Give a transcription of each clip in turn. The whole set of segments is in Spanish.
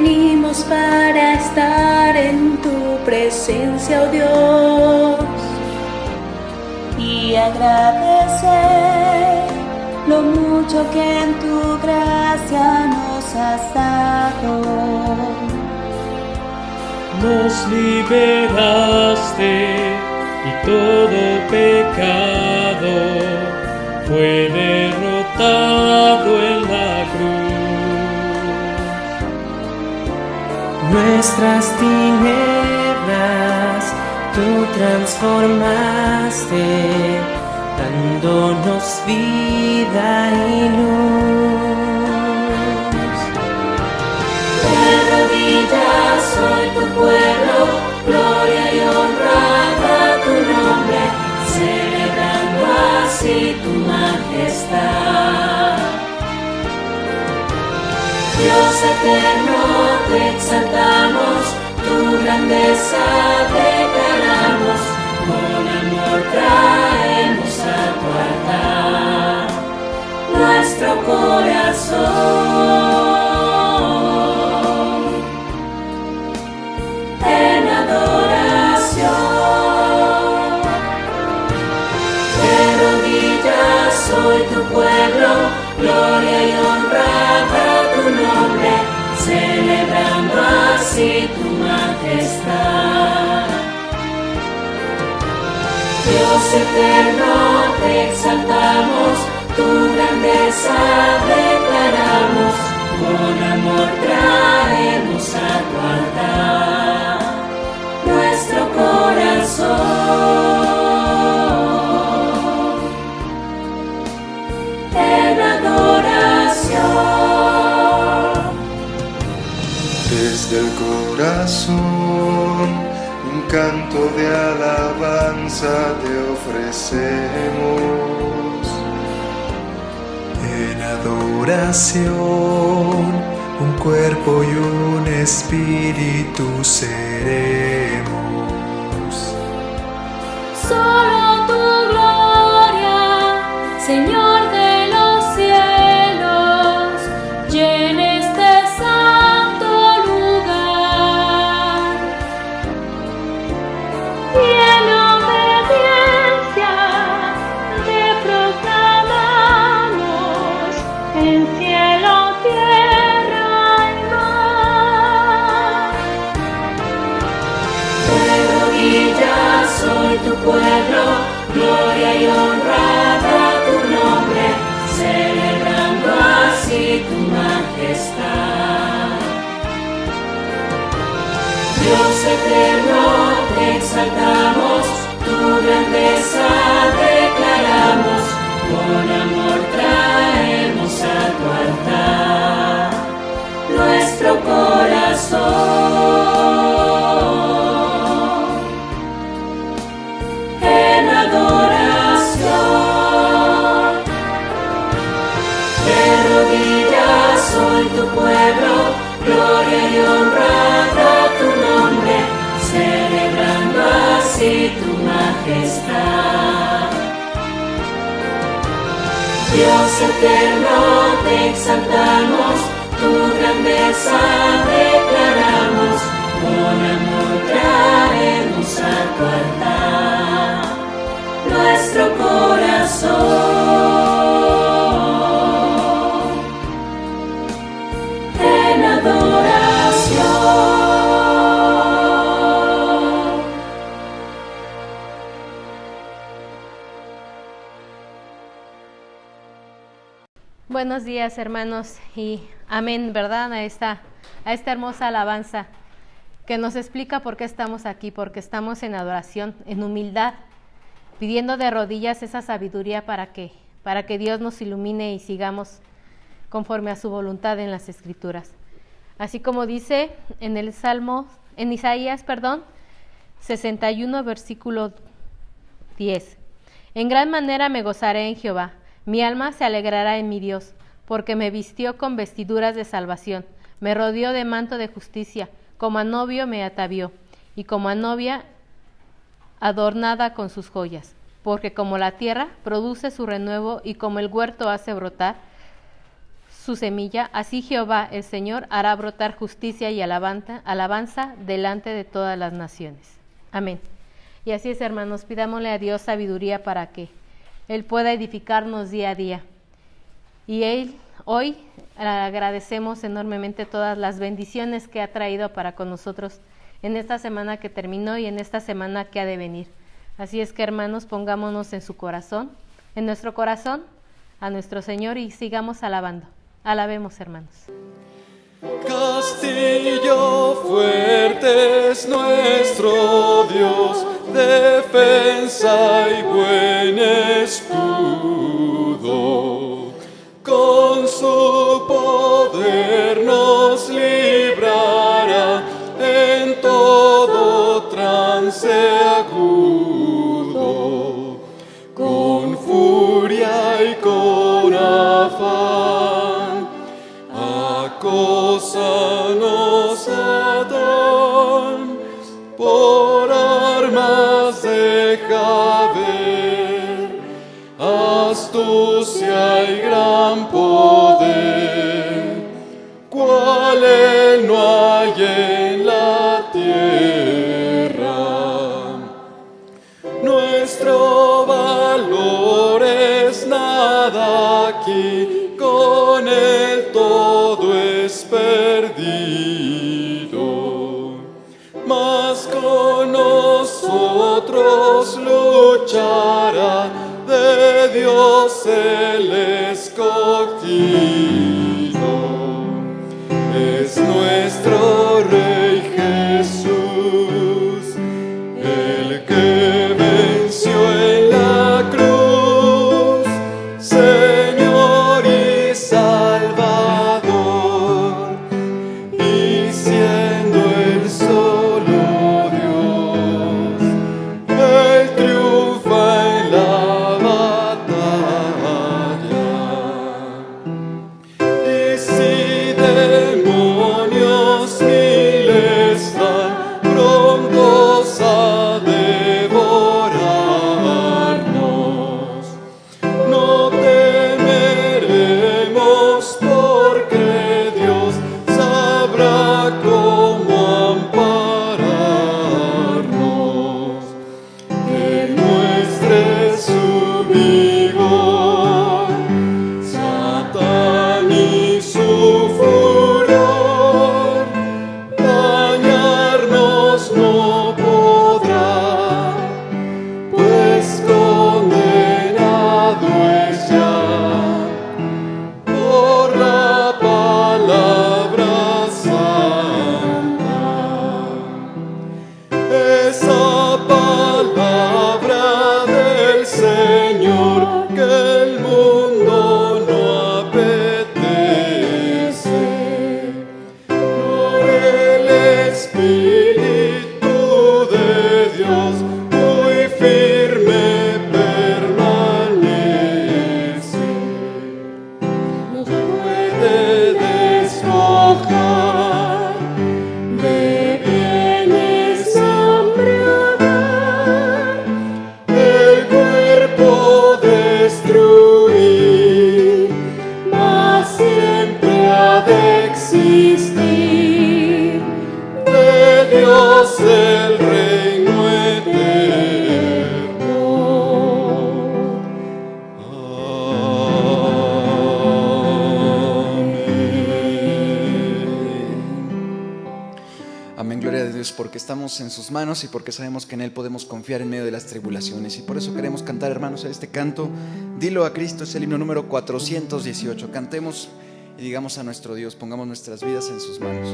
venimos para estar en tu presencia, oh Dios, y agradecer lo mucho que en tu gracia nos has dado. Nos liberaste y todo pecado fue derrotado en la cruz. Nuestras tinieblas tú transformaste, dándonos vida y luz. De rodillas hoy tu pueblo, gloria y honrada tu nombre, celebrando así tu majestad. Dios eterno, te exaltamos, tu grandeza declaramos, con amor traemos a tu altar nuestro corazón en adoración. De rodillas soy tu pueblo, gloria y honrada tu nombre, celebrando así tu majestad. Dios eterno, te exaltamos, tu grandeza declaramos, con amor traemos a tu altar nuestro corazón en adoración. Desde el corazón un canto de alabanza te ofrecemos. En adoración un cuerpo y un espíritu seremos. Solo tu gloria, Señor de los cielos, llena este santo lugar. Y en obediencia te proclamamos en cielo, tierra y mar. De rodillas soy tu pueblo, gloria y honrada tu nombre, celebrando así tu majestad. Dios eterno, te exaltamos, tu grandeza declaramos, con amor traemos a tu altar nuestro corazón en adoración. De rodillas soy tu pueblo, gloria y honrada tu nombre, celebrando así tu majestad. Dios eterno, te exaltamos, tu grandeza declaramos, con amor traemos a tu altar nuestro corazón en adoración. Buenos días, hermanos, y amén, ¿verdad? A esta hermosa alabanza que nos explica por qué estamos aquí, porque estamos en adoración, en humildad, pidiendo de rodillas esa sabiduría para que Dios nos ilumine y sigamos conforme a su voluntad en las Escrituras. Así como dice en Isaías 61, versículo 10. En gran manera me gozaré en Jehová, mi alma se alegrará en mi Dios, porque me vistió con vestiduras de salvación, me rodeó de manto de justicia, como a novio me atavió, y como a novia adornada con sus joyas. Porque como la tierra produce su renuevo y como el huerto hace brotar su semilla, así Jehová el Señor hará brotar justicia y alabanza delante de todas las naciones. Amén. Y así es, hermanos, pidámosle a Dios sabiduría para que Él pueda edificarnos día a día. Y hoy agradecemos enormemente todas las bendiciones que ha traído para con nosotros en esta semana que terminó y en esta semana que ha de venir. Así es que, hermanos, pongámonos en nuestro corazón, a nuestro Señor y sigamos alabando. Alabemos, hermanos. Castillo fuerte es nuestro Dios, defensa y buen escudo. Con su poder nos librará en todo trance agudo. Con furia y con afán acósanos Satán, por armas deja ver astucia y gran poder, cual él no hay en la tierra. Nuestro valor es nada aquí, con él todo es perdido. Mas con nosotros luchará de Dios el escogido. Es nuestro Rey Jesús, el que venció en la cruz, Señor y Salvador, y siendo el solo Dios, Él triunfa en la batalla. Y si demonios mil están prontos a devorarnos, no temeremos, porque Dios sabrá cómo ampararnos. Que muestre su vigor Satán y su furor, dañarnos no podrá, pues condenado es ya por la palabra santa. Esa palabra del Señor que el mundo no apetece, por el Espíritu de Dios muy firme permanece. Nos puede despojar, de bienes embriagar, el cuerpo destruir, mas siempre ha de existir de Dios el reino eterno. Amén. Amén, gloria a Dios, porque estamos en sus manos y porque sabemos que en Él podemos confiar en medio de las tribulaciones. Y por eso queremos cantar, hermanos, este canto. Dilo a Cristo, es el himno número 418. Cantemos y digamos a nuestro Dios, pongamos nuestras vidas en sus manos.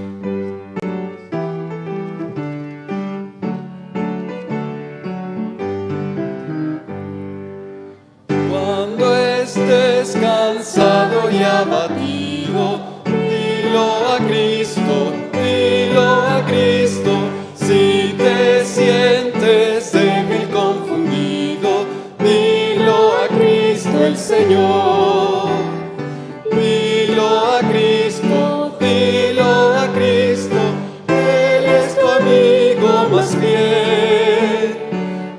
Cuando estés cansado y abatido, dilo a Cristo, dilo a Cristo. Si te sientes débil, confundido, dilo a Cristo el Señor. Dilo a Cristo, dilo a Cristo, Él es tu amigo más fiel.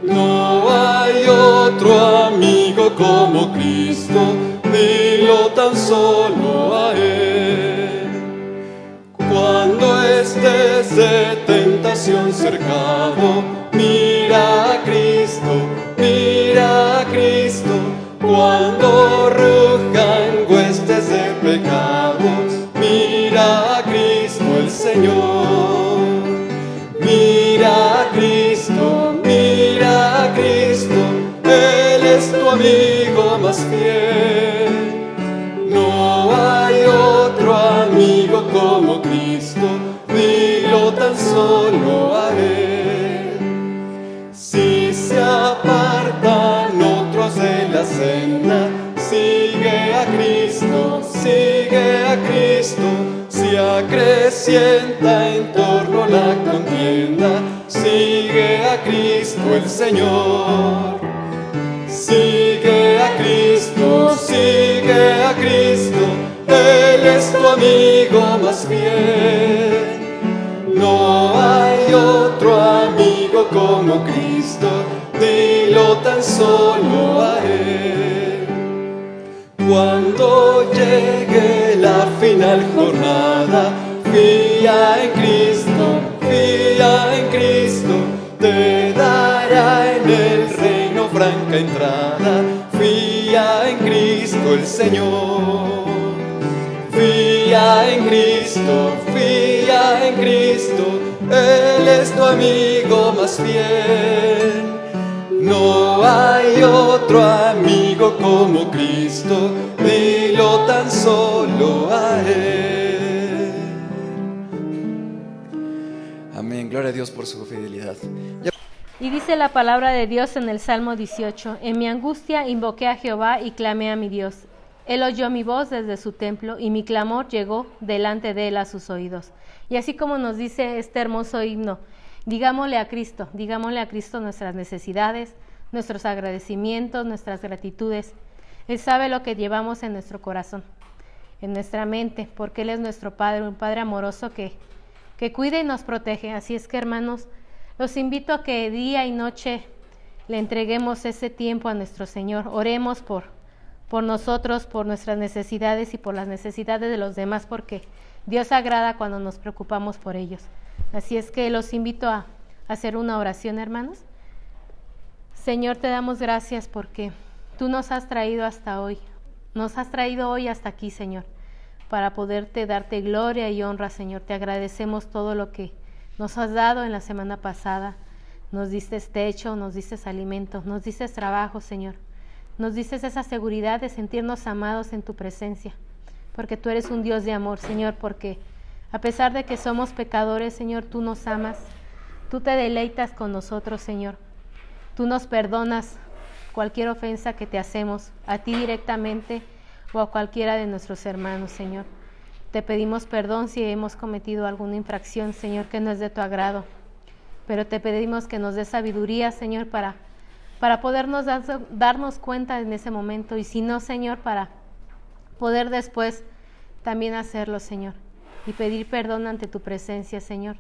No hay otro amigo como Cristo, dilo tan solo a Él. días de tentación cercano, mira a Cristo, mira a Cristo. Cuando rujan huestes de pecados, mira a Cristo el Señor. Mira a Cristo, mira a Cristo, Él es tu amigo más fiel. No hay otro amigo como Cristo, dilo tan solo a Él. Si se apartan otros de la senda, sigue a Cristo, sigue a Cristo. Si acrecienta en torno la contienda, sigue a Cristo el Señor. Sigue a Cristo, sigue a Cristo, Él es tu amigo más fiel. No hay otro amigo como Cristo, dilo tan solo a Él. Cuando llegue la final jornada, fía en Cristo, fía en Cristo, te dará en el reino franca entrada. Fía en Cristo el Señor. Fía en Cristo, fía en Cristo, Él es tu amigo más fiel. No hay otro amigo como Cristo, dilo tan solo a Él. Amén, gloria a Dios por su fidelidad. Y dice la palabra de Dios en el Salmo 18, en mi angustia invoqué a Jehová y clamé a mi Dios. Él oyó mi voz desde su templo y mi clamor llegó delante de él a sus oídos. Y así como nos dice este hermoso himno, digámosle a Cristo nuestras necesidades, nuestros agradecimientos, nuestras gratitudes. Él sabe lo que llevamos en nuestro corazón, en nuestra mente, porque Él es nuestro Padre, un Padre amoroso que cuida y nos protege. Así es que, hermanos, los invito a que día y noche le entreguemos ese tiempo a nuestro Señor. Oremos por nosotros, por nuestras necesidades y por las necesidades de los demás, porque Dios agrada cuando nos preocupamos por ellos. Así es que los invito a hacer una oración, hermanos. Señor, te damos gracias porque tú nos has traído hasta hoy. Nos has traído hoy hasta aquí, Señor, para poderte darte gloria y honra, Señor. Te agradecemos todo lo que nos has dado en la semana pasada. Nos diste techo, nos diste alimento, nos diste trabajo, Señor. Nos diste esa seguridad de sentirnos amados en tu presencia, porque tú eres un Dios de amor, Señor, porque a pesar de que somos pecadores, Señor, tú nos amas, tú te deleitas con nosotros, Señor. Tú nos perdonas cualquier ofensa que te hacemos, a ti directamente o a cualquiera de nuestros hermanos, Señor. Te pedimos perdón si hemos cometido alguna infracción, Señor, que no es de tu agrado, pero te pedimos que nos des sabiduría, Señor, para podernos darnos cuenta en ese momento, y si no, Señor, para poder después también hacerlo, Señor, y pedir perdón ante tu presencia, Señor.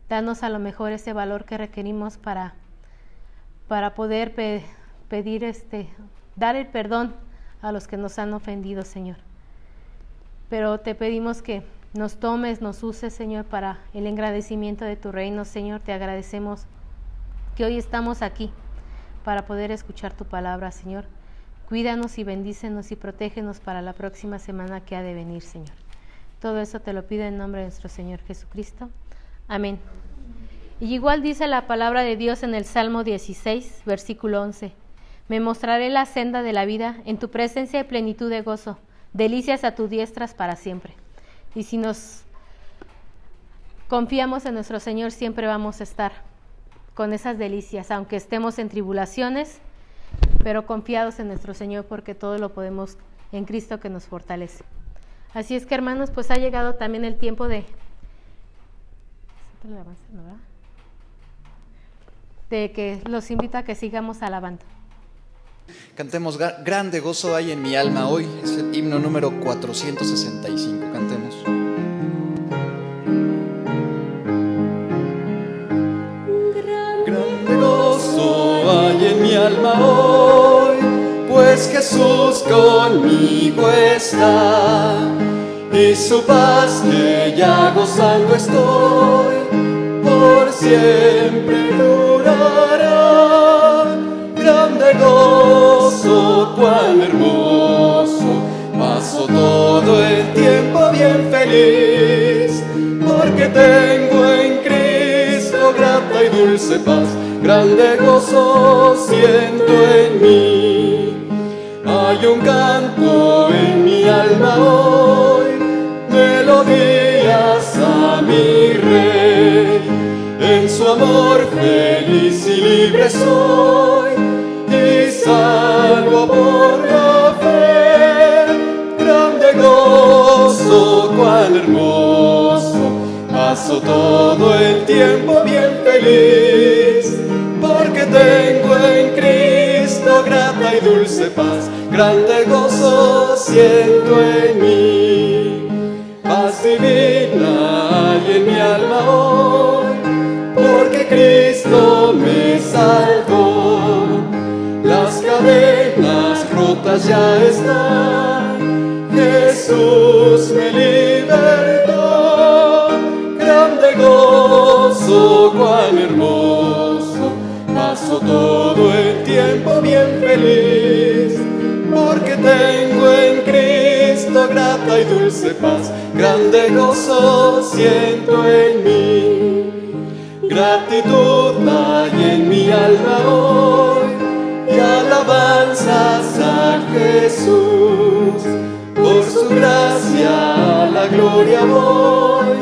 Danos a lo mejor ese valor que requerimos para poder pedir dar el perdón a los que nos han ofendido, Señor. Pero te pedimos que nos tomes, nos uses, Señor, para el engrandecimiento de tu reino, Señor. Te agradecemos que hoy estamos aquí para poder escuchar tu palabra, Señor. Cuídanos y bendícenos y protégenos para la próxima semana que ha de venir, Señor. Todo eso te lo pido en nombre de nuestro Señor Jesucristo. Amén. Y igual dice la palabra de Dios en el Salmo 16, versículo 11. Me mostraré la senda de la vida, en tu presencia hay plenitud de gozo, delicias a tus diestras para siempre. Y si nos confiamos en nuestro Señor, siempre vamos a estar con esas delicias, aunque estemos en tribulaciones, pero confiados en nuestro Señor, porque todo lo podemos en Cristo que nos fortalece. Así es que, hermanos, pues ha llegado también el tiempo de que los invito a que sigamos alabando. Cantemos Grande gozo hay en mi alma hoy. Es el himno número 465. Cantemos. Grande gozo hay en mi alma hoy, pues Jesús conmigo está, y su paz que ya gozando estoy, por siempre durará. Grande gozo, cuán hermoso, paso todo el tiempo bien feliz, porque tengo en Cristo grata y dulce paz. Grande gozo siento en mí. Hay un canto en mi alma hoy, melodías a mi Rey. En su amor feliz y libre soy, y salvo por la fe. Grande gozo, cuán hermoso, paso todo el tiempo bien feliz, porque tengo en Cristo grata y dulce paz. Grande gozo siento en mí. Paz divina hay en mi alma hoy, porque Cristo me salvó. Las cadenas rotas ya están, Jesús me libertó. Grande gozo, cuán hermoso, paso todo el tiempo bien feliz, porque tengo en Cristo grata y dulce paz. Grande gozo siento en mí. Gratitud hay en mi alma hoy, y alabanzas a Jesús. Por su gracia a la gloria voy,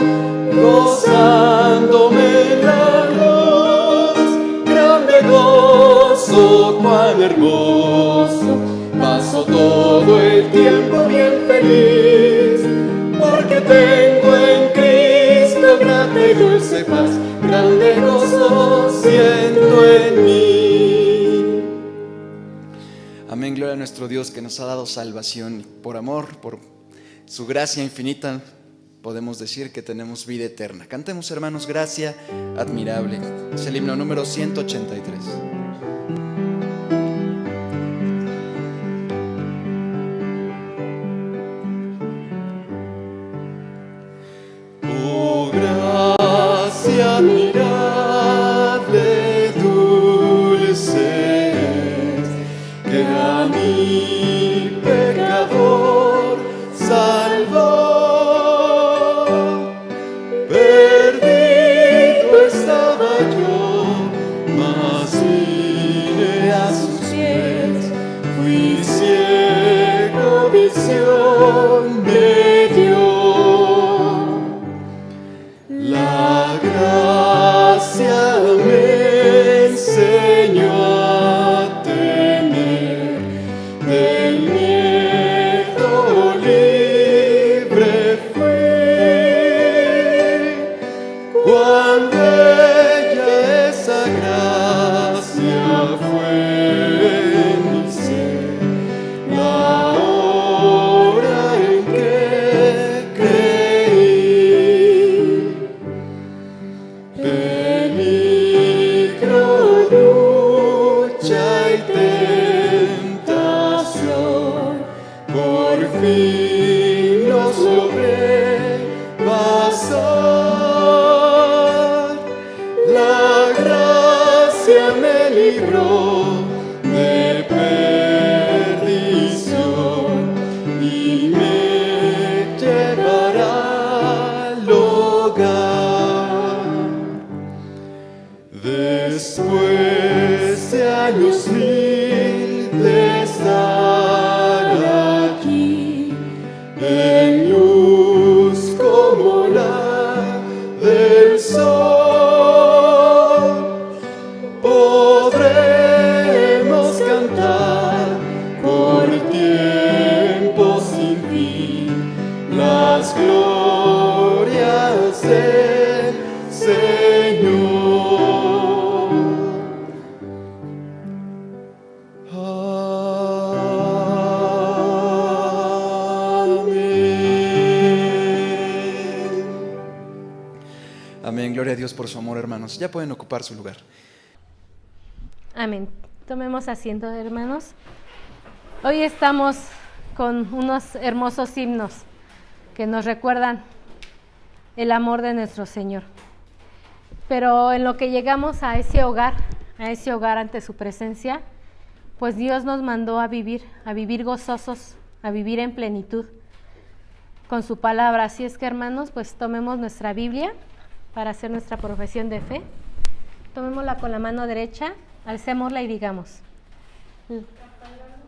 gozándome en la luz. Grande gozo, cuán hermoso, paso todo el tiempo bien feliz, porque tengo en Cristo grata y dulce paz. Grande gozo siento en mí. Amén, gloria a nuestro Dios que nos ha dado salvación. Por amor, por su gracia infinita, podemos decir que tenemos vida eterna. Cantemos, hermanos, gracia admirable. Es el himno número 183. Oh, gracia admirable, dulce, que a mi pecador salvó. Perdido estaba yo, mas vine a sus pies. Fui ciego, visión me dio. La gracia me enseñó a temer, del miedo libre fui. Cuando ella esa gracia fue en mi ser, la hora en que creí. Peligro, lucha y tentación, por fin los logré pasar. La gracia me libró de perdición y me llevará al hogar. Después de años mil de estar aquí, en luz como la del sol, podremos cantar por tiempo sin fin las glorias del Señor. Amén, gloria a Dios por su amor, hermanos. Ya pueden ocupar su lugar. Amén. Tomemos asiento, hermanos. Hoy estamos con unos hermosos himnos que nos recuerdan el amor de nuestro Señor. Pero en lo que llegamos a ese hogar ante su presencia, pues Dios nos mandó a vivir gozosos, a vivir en plenitud con su palabra. Así es que, hermanos, pues tomemos nuestra Biblia para hacer nuestra profesión de fe. Tomémosla con la mano derecha, alcémosla y digamos: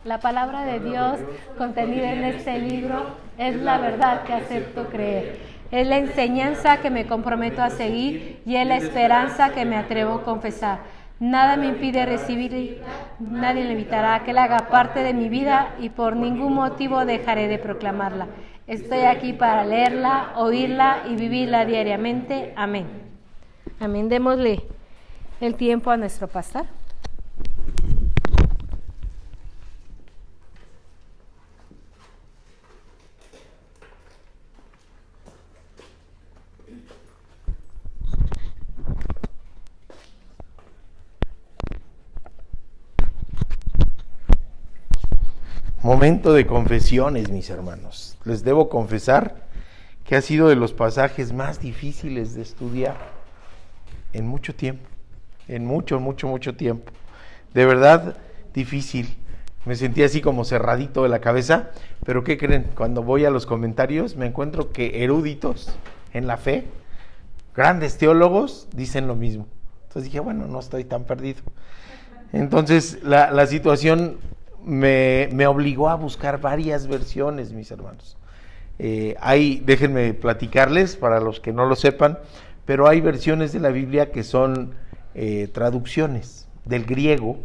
la palabra de Dios contenida en este libro es la verdad que acepto creer. Es la enseñanza que me comprometo a seguir y es la esperanza que me atrevo a confesar. Nada me impide recibir, nadie le evitará que él haga parte de mi vida y por ningún motivo dejaré de proclamarla. Estoy aquí para leerla, oírla y vivirla diariamente. Amén. Amén. Démosle el tiempo a nuestro pastor. Momento de confesiones, mis hermanos. Les debo confesar que ha sido de los pasajes más difíciles de estudiar en mucho tiempo, en mucho tiempo. De verdad, difícil. Me sentí así como cerradito de la cabeza, pero ¿qué creen? Cuando voy a los comentarios me encuentro que eruditos en la fe, grandes teólogos, dicen lo mismo. Entonces dije, bueno, no estoy tan perdido. Entonces la situación me obligó a buscar varias versiones, mis hermanos. Déjenme platicarles, para los que no lo sepan, pero hay versiones de la Biblia que son traducciones del griego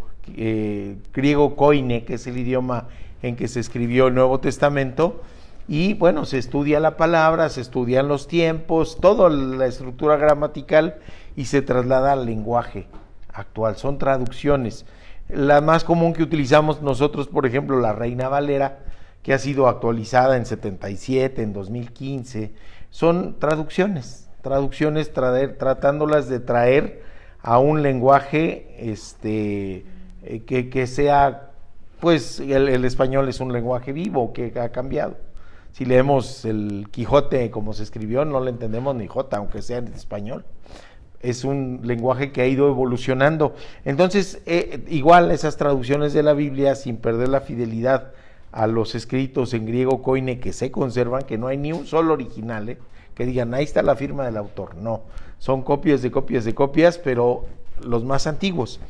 koine, que es el idioma en que se escribió el Nuevo Testamento, y bueno, se estudia la palabra, se estudian los tiempos, toda la estructura gramatical, y se traslada al lenguaje actual. Son traducciones. La más común que utilizamos nosotros, por ejemplo, la Reina Valera, que ha sido actualizada en 77, en 2015, son traducciones tratándolas de traer a un lenguaje que sea, pues el español es un lenguaje vivo que ha cambiado. Si leemos el Quijote como se escribió, no le entendemos ni jota, aunque sea en español. Es un lenguaje que ha ido evolucionando. Entonces, igual esas traducciones de la Biblia, sin perder la fidelidad a los escritos en griego koine que se conservan, que no hay ni un solo original, que digan, ahí está la firma del autor. No, son copias de copias, pero los más antiguos.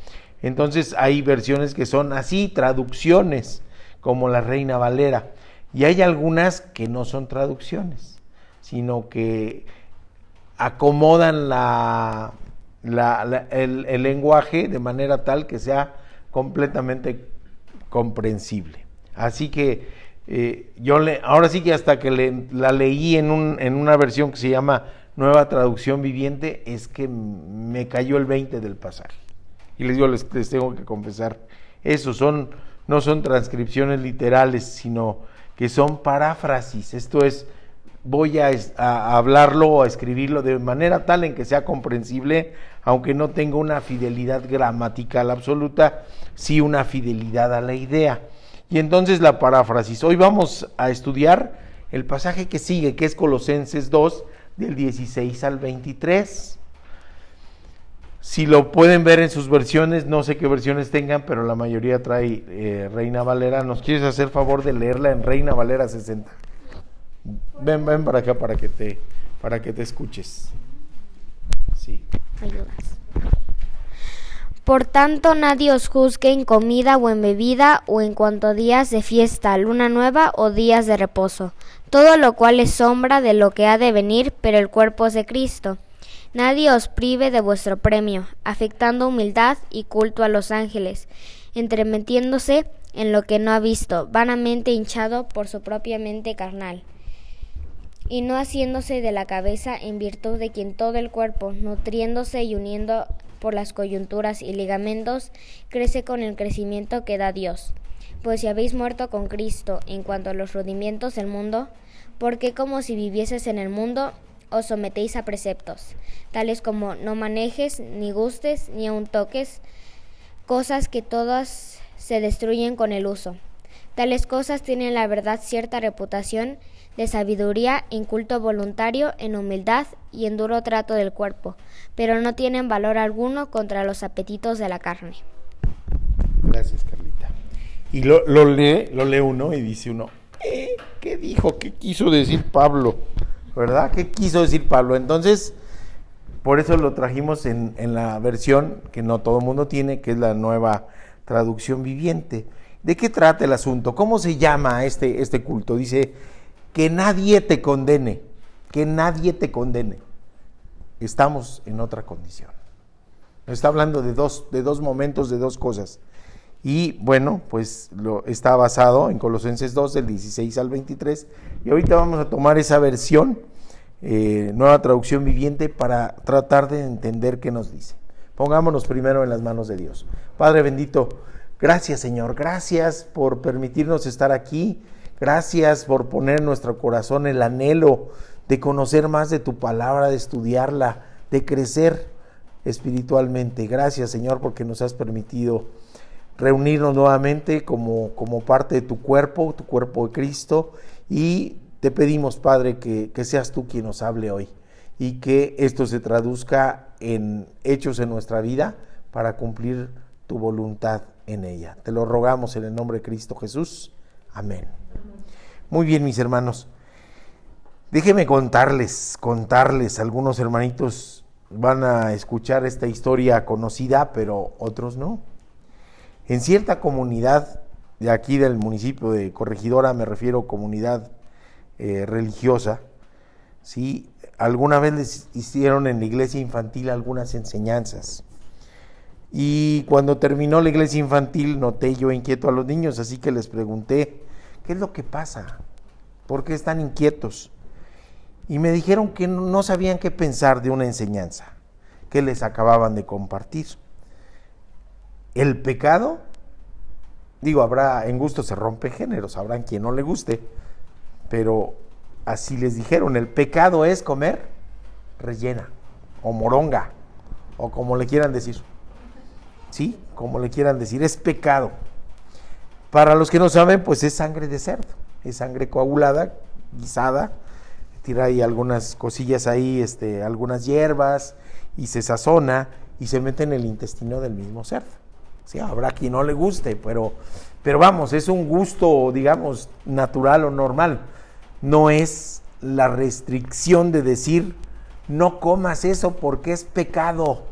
Entonces, hay versiones que son así, traducciones, como la Reina Valera. Y hay algunas que no son traducciones, sino que acomodan el lenguaje de manera tal que sea completamente comprensible. Así que ahora sí que hasta que la leí en una versión que se llama Nueva Traducción Viviente, es que me cayó el 20 del pasaje. Y les digo, les tengo que confesar, no son transcripciones literales, sino que son paráfrasis. Esto es, voy a hablarlo o a escribirlo de manera tal en que sea comprensible, aunque no tenga una fidelidad gramatical absoluta, sí una fidelidad a la idea. Y entonces la paráfrasis. Hoy vamos a estudiar el pasaje que sigue, que es Colosenses 2, del 16 al 23. Si lo pueden ver en sus versiones, no sé qué versiones tengan, pero la mayoría trae Reina Valera. ¿Nos quieres hacer favor de leerla en Reina Valera 60? Ven para acá para que te escuches. Sí. Ayudas. Por tanto, nadie os juzgue en comida o en bebida o en cuanto a días de fiesta, luna nueva o días de reposo, todo lo cual es sombra de lo que ha de venir, pero el cuerpo es de Cristo. Nadie os prive de vuestro premio, afectando humildad y culto a los ángeles, entremetiéndose en lo que no ha visto, vanamente hinchado por su propia mente carnal, y no haciéndose de la cabeza en virtud de quien todo el cuerpo, nutriéndose y uniendo por las coyunturas y ligamentos, crece con el crecimiento que da Dios. Pues si habéis muerto con Cristo en cuanto a los rudimientos del mundo, porque como si vivieses en el mundo, os sometéis a preceptos, tales como no manejes, ni gustes, ni aun toques, cosas que todas se destruyen con el uso, Tales cosas tienen la verdad cierta reputación de sabiduría en culto voluntario, en humildad y en duro trato del cuerpo, pero no tienen valor alguno contra los apetitos de la carne. Gracias, Carlita. Y lo lee uno y dice uno, ¿qué dijo? ¿Qué quiso decir Pablo? ¿Verdad? ¿Qué quiso decir Pablo? Entonces, por eso lo trajimos en la versión que no todo el mundo tiene, que es la Nueva Traducción Viviente. ¿De qué trata el asunto? ¿Cómo se llama este culto? Dice, que nadie te condene, que nadie te condene. Estamos en otra condición. Está hablando de dos momentos, de dos cosas. Y bueno, pues está basado en Colosenses 2, del 16 al 23. Y ahorita vamos a tomar esa versión, Nueva Traducción Viviente, para tratar de entender qué nos dice. Pongámonos primero en las manos de Dios. Padre bendito, gracias Señor, gracias por permitirnos estar aquí. Gracias por poner en nuestro corazón el anhelo de conocer más de tu palabra, de estudiarla, de crecer espiritualmente. Gracias Señor porque nos has permitido reunirnos nuevamente como parte de tu cuerpo de Cristo, y te pedimos, Padre, que seas tú quien nos hable hoy y que esto se traduzca en hechos en nuestra vida para cumplir tu voluntad en ella. Te lo rogamos en el nombre de Cristo Jesús. Amén. Muy bien, mis hermanos. Déjenme contarles, algunos hermanitos van a escuchar esta historia conocida, pero otros no. En cierta comunidad de aquí del municipio de Corregidora, me refiero a comunidad religiosa, ¿sí? Alguna vez les hicieron en la iglesia infantil algunas enseñanzas. Y cuando terminó la iglesia infantil noté yo inquieto a los niños, así que les pregunté, ¿qué es lo que pasa? ¿Por qué están inquietos? Y me dijeron que no sabían qué pensar de una enseñanza que les acababan de compartir. El pecado, en gusto se rompe géneros, habrá quien no le guste, pero así les dijeron, el pecado es comer rellena, o moronga, o como le quieran decir. ¿Sí? Como le quieran decir, es pecado. Para los que no saben, pues es sangre de cerdo, es sangre coagulada, guisada, tira ahí algunas cosillas ahí, algunas hierbas, y se sazona, y se mete en el intestino del mismo cerdo. Sí, habrá quien no le guste, pero vamos, es un gusto, digamos, natural o normal. No es la restricción de decir, no comas eso porque es pecado,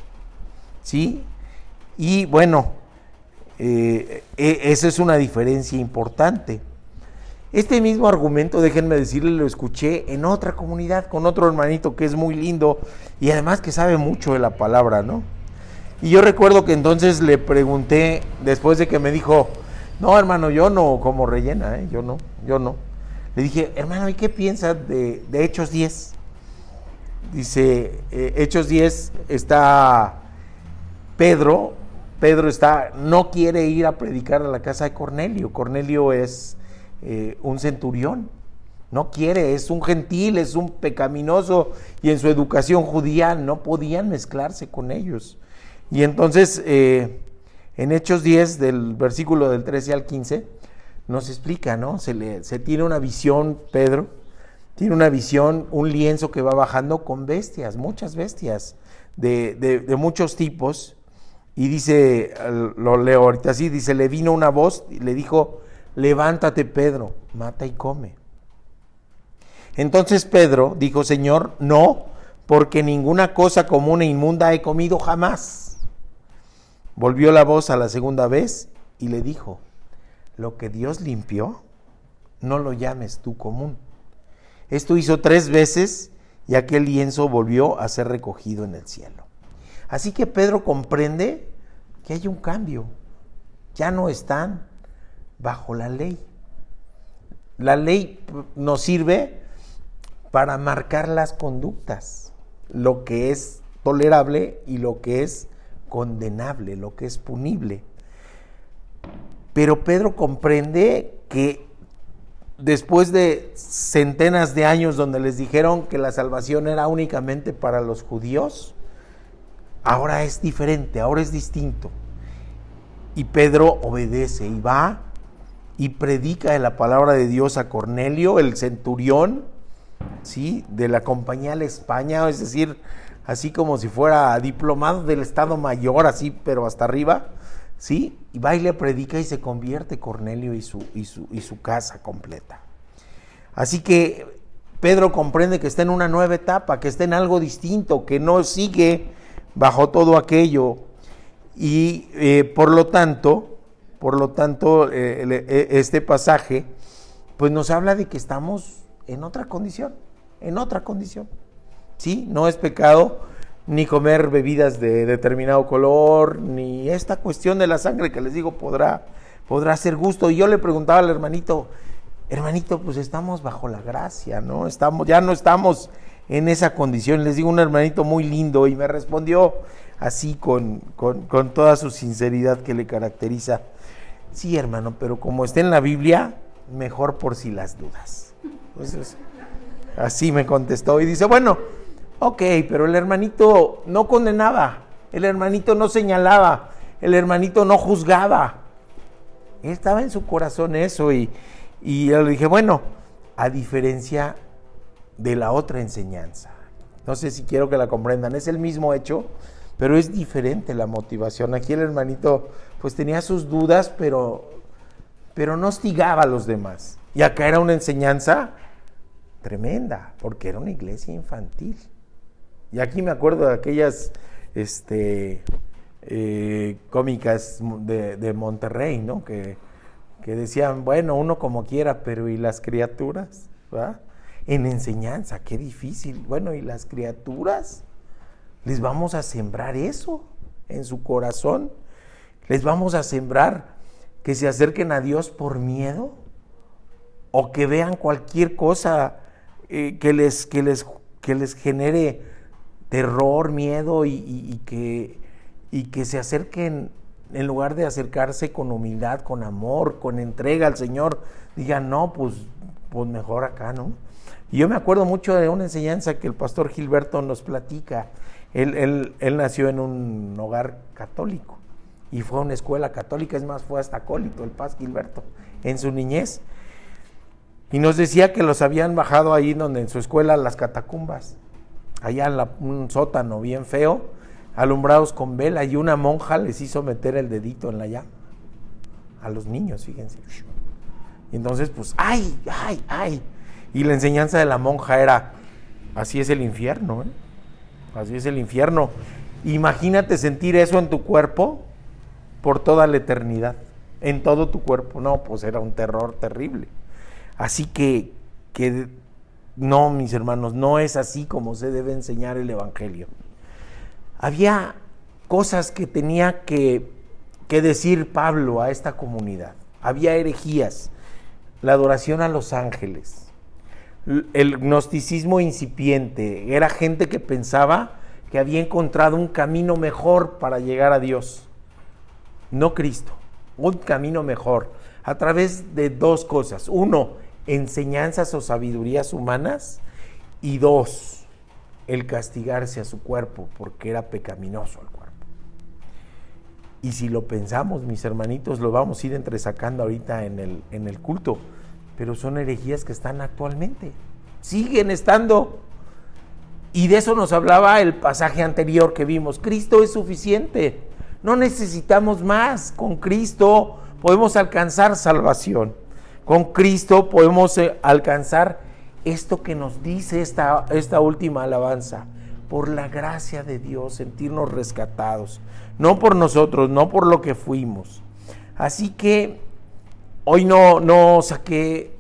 ¿sí? Y bueno, esa es una diferencia importante. Este mismo argumento, déjenme decirles, lo escuché en otra comunidad, con otro hermanito que es muy lindo y además que sabe mucho de la palabra, ¿no? Y yo recuerdo que entonces le pregunté, después de que me dijo, no hermano, yo no como rellena, yo no. Le dije, hermano, ¿y qué piensas de Hechos 10? Dice, Hechos 10 está Pedro no quiere ir a predicar a la casa de Cornelio. Cornelio es un centurión, no quiere, es un gentil, es un pecaminoso, y en su educación judía no podían mezclarse con ellos. Y entonces en Hechos 10, del versículo del 13 al 15, nos explica, ¿no? Se tiene una visión, Pedro tiene una visión, un lienzo que va bajando con bestias, muchas bestias de muchos tipos, y dice, lo leo ahorita así, dice, le vino una voz y le dijo, levántate Pedro, mata y come. Entonces Pedro dijo, Señor, no, porque ninguna cosa común e inmunda he comido jamás. Volvió la voz a la segunda vez y le dijo, lo que Dios limpió, no lo llames tú común. Esto hizo 3 veces y aquel lienzo volvió a ser recogido en el cielo. Así que Pedro comprende que hay un cambio, ya no están bajo la ley. La ley nos sirve para marcar las conductas, lo que es tolerable y lo que es condenable, lo que es punible. Pero Pedro comprende que después de centenas de años donde les dijeron que la salvación era únicamente para los judíos, ahora es diferente, ahora es distinto. Y Pedro obedece y va y predica la palabra de Dios a Cornelio, el centurión, ¿sí?, de la Compañía de España, es decir, así como si fuera diplomado del Estado Mayor, así, pero hasta arriba, ¿sí? Y va y le predica y se convierte Cornelio y su casa completa. Así que Pedro comprende que está en una nueva etapa, que está en algo distinto, que no sigue bajo todo aquello, y por lo tanto, este pasaje pues nos habla de que estamos en otra condición, ¿sí? No es pecado ni comer bebidas de determinado color, ni esta cuestión de la sangre que les digo podrá ser gusto. Y yo le preguntaba al hermanito, pues estamos bajo la gracia, ¿no? Ya no estamos en esa condición. Les digo, un hermanito muy lindo, y me respondió así con toda su sinceridad que le caracteriza: sí, hermano, pero como está en la Biblia, mejor por si las dudas. Entonces, así me contestó y dice, bueno, ok, pero el hermanito no condenaba, el hermanito no señalaba, el hermanito no juzgaba. Estaba en su corazón eso, y yo le dije, bueno, a diferencia de la otra enseñanza, no sé si quiero que la comprendan, es el mismo hecho, pero es diferente la motivación. Aquí el hermanito pues tenía sus dudas, pero no hostigaba a los demás. Y acá era una enseñanza tremenda, porque era una iglesia infantil. Y aquí me acuerdo de aquellas cómicas de Monterrey, ¿no? Que decían, bueno, uno como quiera, pero ¿y las criaturas? ¿Va? En enseñanza, qué difícil. Bueno, ¿y las criaturas? Les vamos a sembrar eso en su corazón. Les vamos a sembrar que se acerquen a Dios por miedo, o que vean cualquier cosa que les genere terror, miedo, y que se acerquen, en lugar de acercarse con humildad, con amor, con entrega al Señor, digan, no, pues mejor acá, ¿no? Y yo me acuerdo mucho de una enseñanza que el pastor Gilberto nos platica. Él nació en un hogar católico y fue a una escuela católica, es más, fue hasta acólito el pastor Gilberto en su niñez. Y nos decía que los habían bajado ahí donde en su escuela, las catacumbas, allá en un sótano bien feo, alumbrados con vela, y una monja les hizo meter el dedito en la llama a los niños, fíjense. Y entonces pues, ¡ay! Y la enseñanza de la monja era, así es el infierno, así es el infierno. Imagínate sentir eso en tu cuerpo por toda la eternidad, en todo tu cuerpo. No, pues era un terror terrible. Así que no, mis hermanos, no es así como se debe enseñar el evangelio. Había cosas que tenía que decir Pablo a esta comunidad. Había herejías, la adoración a los ángeles, el gnosticismo incipiente. Era gente que pensaba que había encontrado un camino mejor para llegar a Dios, no Cristo, un camino mejor, a través de dos cosas: uno, enseñanzas o sabidurías humanas, y dos, el castigarse a su cuerpo, porque era pecaminoso el cuerpo. Y si lo pensamos, mis hermanitos, lo vamos a ir entresacando ahorita en el culto, pero son herejías que están actualmente, siguen estando. Y de eso nos hablaba el pasaje anterior que vimos. Cristo es suficiente, no necesitamos más. Con Cristo podemos alcanzar salvación, con Cristo podemos alcanzar esto que nos dice esta última alabanza: por la gracia de Dios, sentirnos rescatados, no por nosotros, no por lo que fuimos. Así que hoy no saqué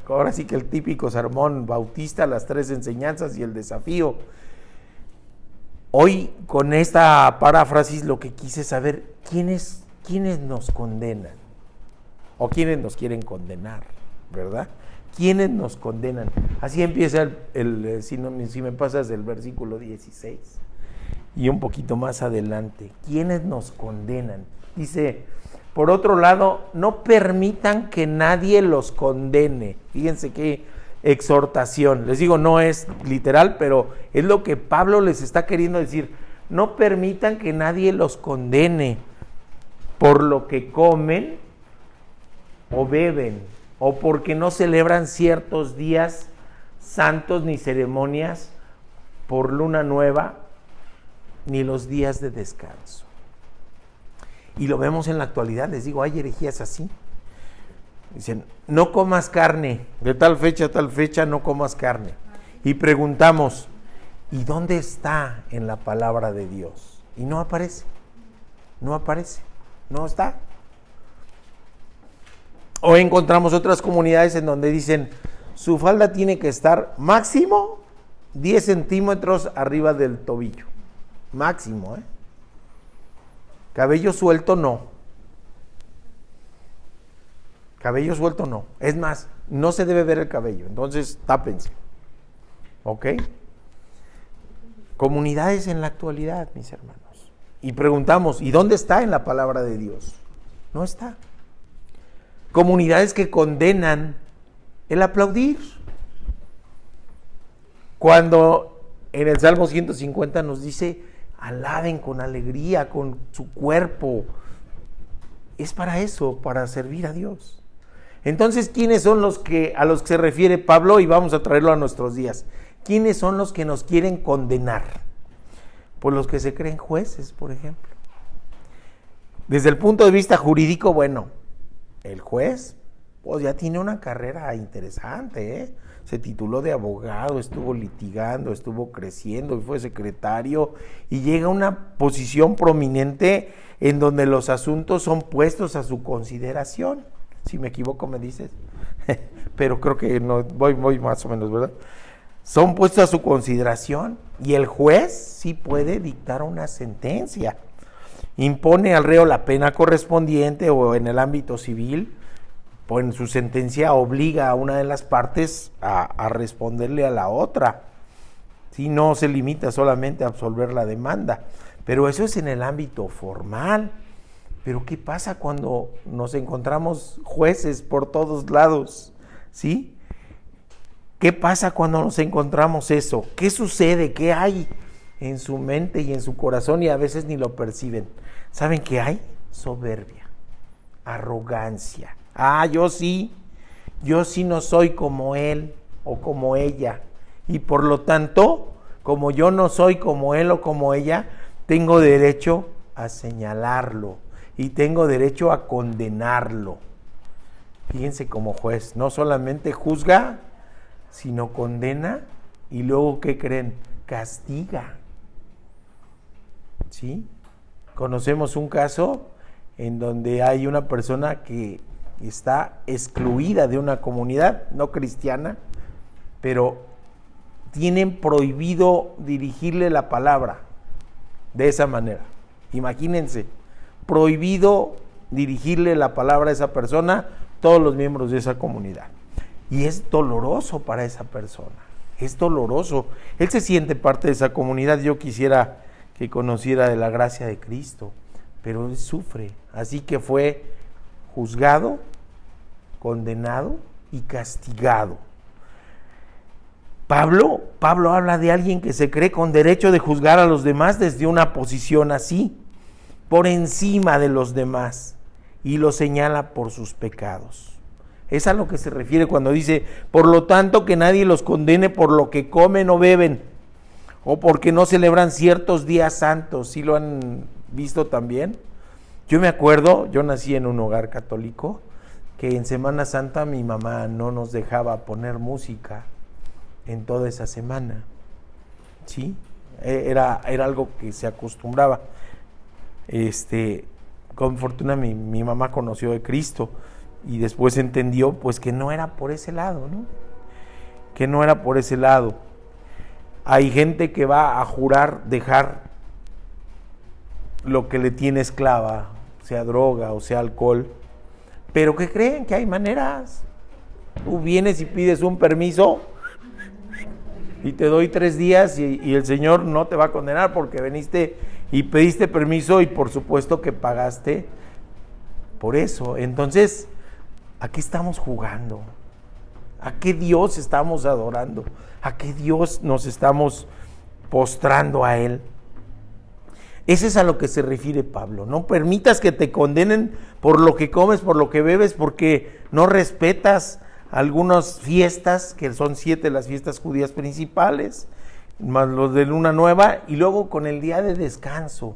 ahora sí que el típico sermón bautista, las tres enseñanzas y el desafío. Hoy, con esta paráfrasis, lo que quise saber, ¿quiénes nos condenan? ¿O quiénes nos quieren condenar? ¿Verdad? ¿Quiénes nos condenan? Así empieza si me pasas del versículo 16 y un poquito más adelante. ¿Quiénes nos condenan? Dice, por otro lado, no permitan que nadie los condene. Fíjense qué exhortación. Les digo, no es literal, pero es lo que Pablo les está queriendo decir. No permitan que nadie los condene por lo que comen o beben, o porque no celebran ciertos días santos ni ceremonias por luna nueva, ni los días de descanso. Y lo vemos en la actualidad, les digo, hay herejías así. Dicen, no comas carne, de tal fecha a tal fecha no comas carne. Y preguntamos, ¿y dónde está en la palabra de Dios? Y no aparece, no está. O encontramos otras comunidades en donde dicen, su falda tiene que estar máximo 10 centímetros arriba del tobillo. Máximo, Cabello suelto no. Cabello suelto no. Es más, no se debe ver el cabello. Entonces, tápense. ¿Ok? Comunidades en la actualidad, mis hermanos. Y preguntamos, ¿y dónde está en la palabra de Dios? No está. Comunidades que condenan el aplaudir. Cuando en el Salmo 150 nos dice, alaben con alegría, con su cuerpo. Es para eso, para servir a Dios. Entonces, ¿quiénes son los que a los que se refiere Pablo? Y vamos a traerlo a nuestros días. ¿Quiénes son los que nos quieren condenar? Pues los que se creen jueces, por ejemplo. Desde el punto de vista jurídico, bueno, el juez pues ya tiene una carrera interesante, Se tituló de abogado, estuvo litigando, estuvo creciendo y fue secretario y llega a una posición prominente en donde los asuntos son puestos a su consideración. Si me equivoco me dices, pero creo que no, voy más o menos, ¿verdad? Son puestos a su consideración y el juez sí puede dictar una sentencia. Impone al reo la pena correspondiente o en el ámbito civil, pues en su sentencia obliga a una de las partes a responderle a la otra. Si no se limita solamente a absolver la demanda, pero eso es en el ámbito formal. Pero ¿qué pasa cuando nos encontramos jueces por todos lados? ¿Sí? ¿Qué pasa cuando nos encontramos eso? ¿Qué sucede? ¿Qué hay en su mente y en su corazón? Y a veces ni lo perciben. ¿Saben qué hay? Soberbia, arrogancia. Yo sí no soy como él o como ella. Y por lo tanto, como yo no soy como él o como ella, tengo derecho a señalarlo y tengo derecho a condenarlo. Fíjense, como juez, no solamente juzga, sino condena y luego, ¿qué creen? Castiga. ¿Sí? Conocemos un caso en donde hay una persona que está excluida de una comunidad no cristiana, pero tienen prohibido dirigirle la palabra de esa manera. Imagínense, prohibido dirigirle la palabra a esa persona, todos los miembros de esa comunidad. Y es doloroso para esa persona, es doloroso. Él se siente parte de esa comunidad. Yo quisiera que conociera de la gracia de Cristo, pero él sufre. Así que fue juzgado, condenado y castigado. Pablo habla de alguien que se cree con derecho de juzgar a los demás desde una posición así, por encima de los demás, y lo señala por sus pecados. Es a lo que se refiere cuando dice, por lo tanto que nadie los condene por lo que comen o beben, o porque no celebran ciertos días santos. ¿Sí lo han visto también? Yo me acuerdo, yo nací en un hogar católico, que en Semana Santa mi mamá no nos dejaba poner música en toda esa semana. ¿Sí? Era algo que se acostumbraba. Con fortuna mi mamá conoció de Cristo y después entendió pues que no era por ese lado, ¿no? Que no era por ese lado. Hay gente que va a jurar dejar lo que le tiene esclava, sea droga o sea alcohol, pero que creen que hay maneras. Tú vienes y pides un permiso y te doy 3 días y el Señor no te va a condenar porque veniste y pediste permiso y por supuesto que pagaste por eso. Entonces, ¿a qué estamos jugando? ¿A qué Dios estamos adorando? ¿A qué Dios nos estamos postrando a Él? Ese es a lo que se refiere Pablo. No permitas que te condenen por lo que comes, por lo que bebes, porque no respetas algunas fiestas, que son 7 las fiestas judías principales, más los de Luna Nueva, y luego con el día de descanso.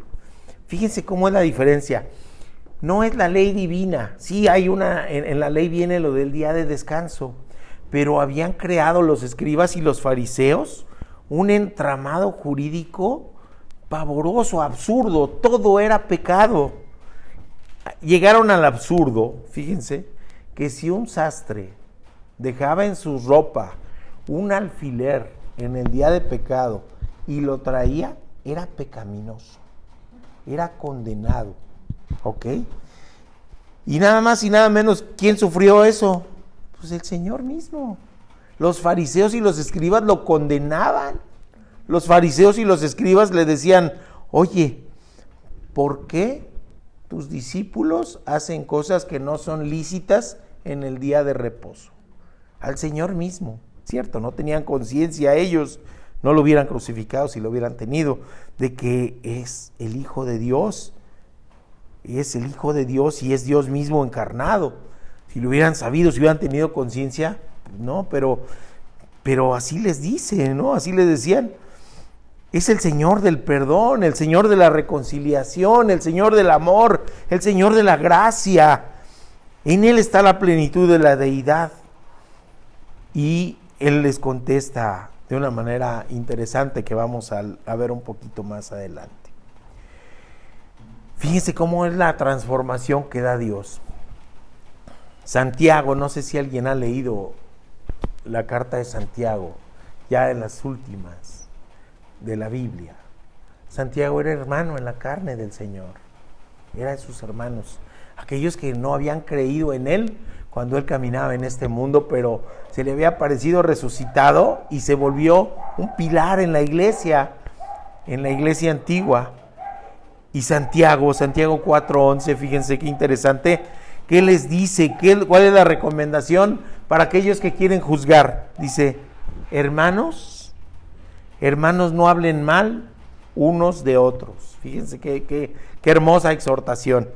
Fíjense cómo es la diferencia. No es la ley divina. Sí, hay en la ley viene lo del día de descanso, pero habían creado los escribas y los fariseos un entramado jurídico pavoroso, absurdo, todo era pecado. Llegaron al absurdo, fíjense, que si un sastre dejaba en su ropa un alfiler en el día de pecado y lo traía, era pecaminoso, era condenado, ¿ok? Y nada más y nada menos, ¿quién sufrió eso? Pues el Señor mismo. Los fariseos y los escribas lo condenaban. Los fariseos y los escribas le decían, oye, ¿por qué tus discípulos hacen cosas que no son lícitas en el día de reposo? Al Señor mismo, ¿cierto? No tenían conciencia ellos, no lo hubieran crucificado si lo hubieran tenido, de que es el Hijo de Dios, es el Hijo de Dios y es Dios mismo encarnado. Si lo hubieran sabido, si hubieran tenido conciencia, no, pero así les dice, ¿no? Así les decían. Es el Señor del perdón, el Señor de la reconciliación, el Señor del amor, el Señor de la gracia. En Él está la plenitud de la deidad. Y Él les contesta de una manera interesante que vamos a ver un poquito más adelante. Fíjense cómo es la transformación que da Dios. Santiago, no sé si alguien ha leído la carta de Santiago, ya en las últimas de la Biblia. Santiago era hermano en la carne del Señor, era de sus hermanos, aquellos que no habían creído en Él cuando Él caminaba en este mundo, pero se le había aparecido resucitado y se volvió un pilar en la iglesia antigua. Y Santiago 4:11, fíjense qué interesante, ¿qué les dice? ¿Cuál es la recomendación para aquellos que quieren juzgar? Dice, hermanos, no hablen mal unos de otros. Fíjense qué hermosa exhortación.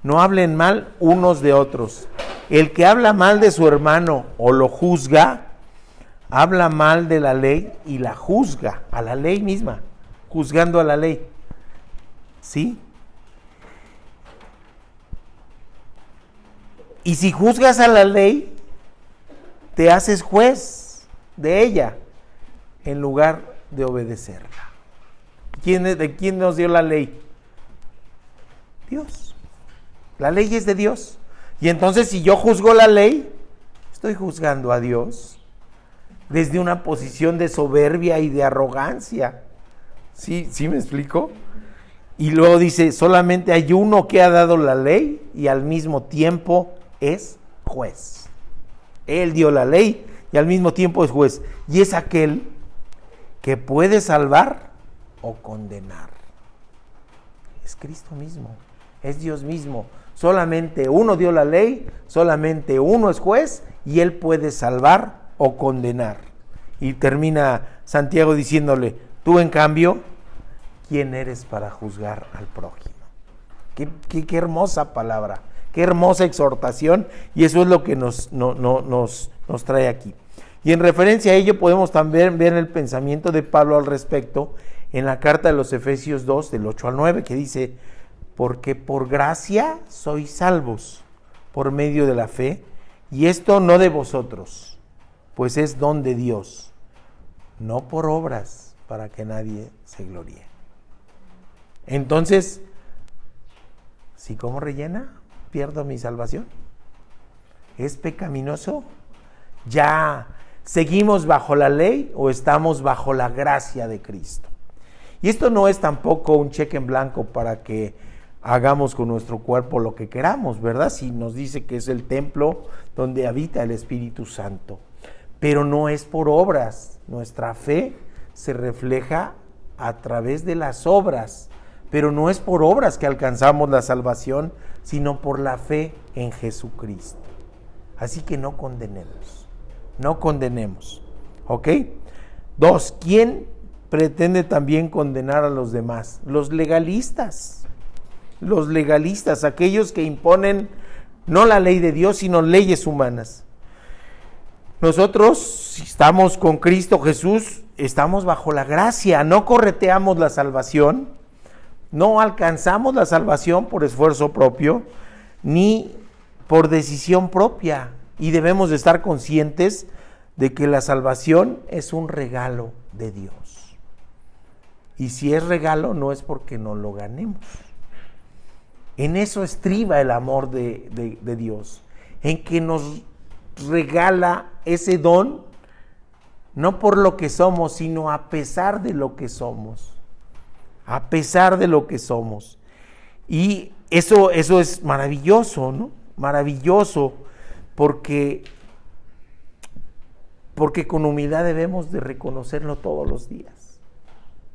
No hablen mal unos de otros. El que habla mal de su hermano o lo juzga, habla mal de la ley y la juzga, a la ley misma, juzgando a la ley. ¿Sí? Y si juzgas a la ley, te haces juez de ella en lugar de obedecerla. ¿De quién nos dio la ley? Dios. La ley es de Dios. Y entonces si yo juzgo la ley, estoy juzgando a Dios desde una posición de soberbia y de arrogancia. ¿Sí me explico? Y luego dice, solamente hay uno que ha dado la ley y al mismo tiempo es juez. Él dio la ley y al mismo tiempo es juez. Y es aquel que puede salvar o condenar. Es Cristo mismo, es Dios mismo. Solamente uno dio la ley, solamente uno es juez y Él puede salvar o condenar. Y termina Santiago diciéndole, tú en cambio, ¿quién eres para juzgar al prójimo? Qué hermosa palabra, qué hermosa exhortación, y eso es lo que nos trae aquí. Y en referencia a ello podemos también ver el pensamiento de Pablo al respecto en la carta de los Efesios 2, del 8 al 9, que dice, porque por gracia sois salvos por medio de la fe, y esto no de vosotros, pues es don de Dios, no por obras para que nadie se gloríe. Entonces, ¿sí cómo rellena? ¿Pierdo mi salvación? ¿Es pecaminoso? ¿Ya seguimos bajo la ley o estamos bajo la gracia de Cristo? Y esto no es tampoco un cheque en blanco para que hagamos con nuestro cuerpo lo que queramos, ¿verdad? Si nos dice que es el templo donde habita el Espíritu Santo. Pero no es por obras. Nuestra fe se refleja a través de las obras. Pero no es por obras que alcanzamos la salvación, sino por la fe en Jesucristo. Así que no condenemos. ¿Ok? 2. ¿Quién pretende también condenar a los demás. Los legalistas, aquellos que imponen no la ley de Dios, sino leyes humanas. Nosotros, si estamos con Cristo Jesús, estamos bajo la gracia, no correteamos la salvación, no alcanzamos la salvación por esfuerzo propio, ni por decisión propia, y debemos de estar conscientes de que la salvación es un regalo de Dios. Y si es regalo, no es porque no lo ganemos. En eso estriba el amor de Dios, en que nos regala ese don, no por lo que somos, sino a pesar de lo que somos. A pesar de lo que somos. Y eso es maravilloso, ¿no? Maravilloso, porque con humildad debemos de reconocerlo todos los días.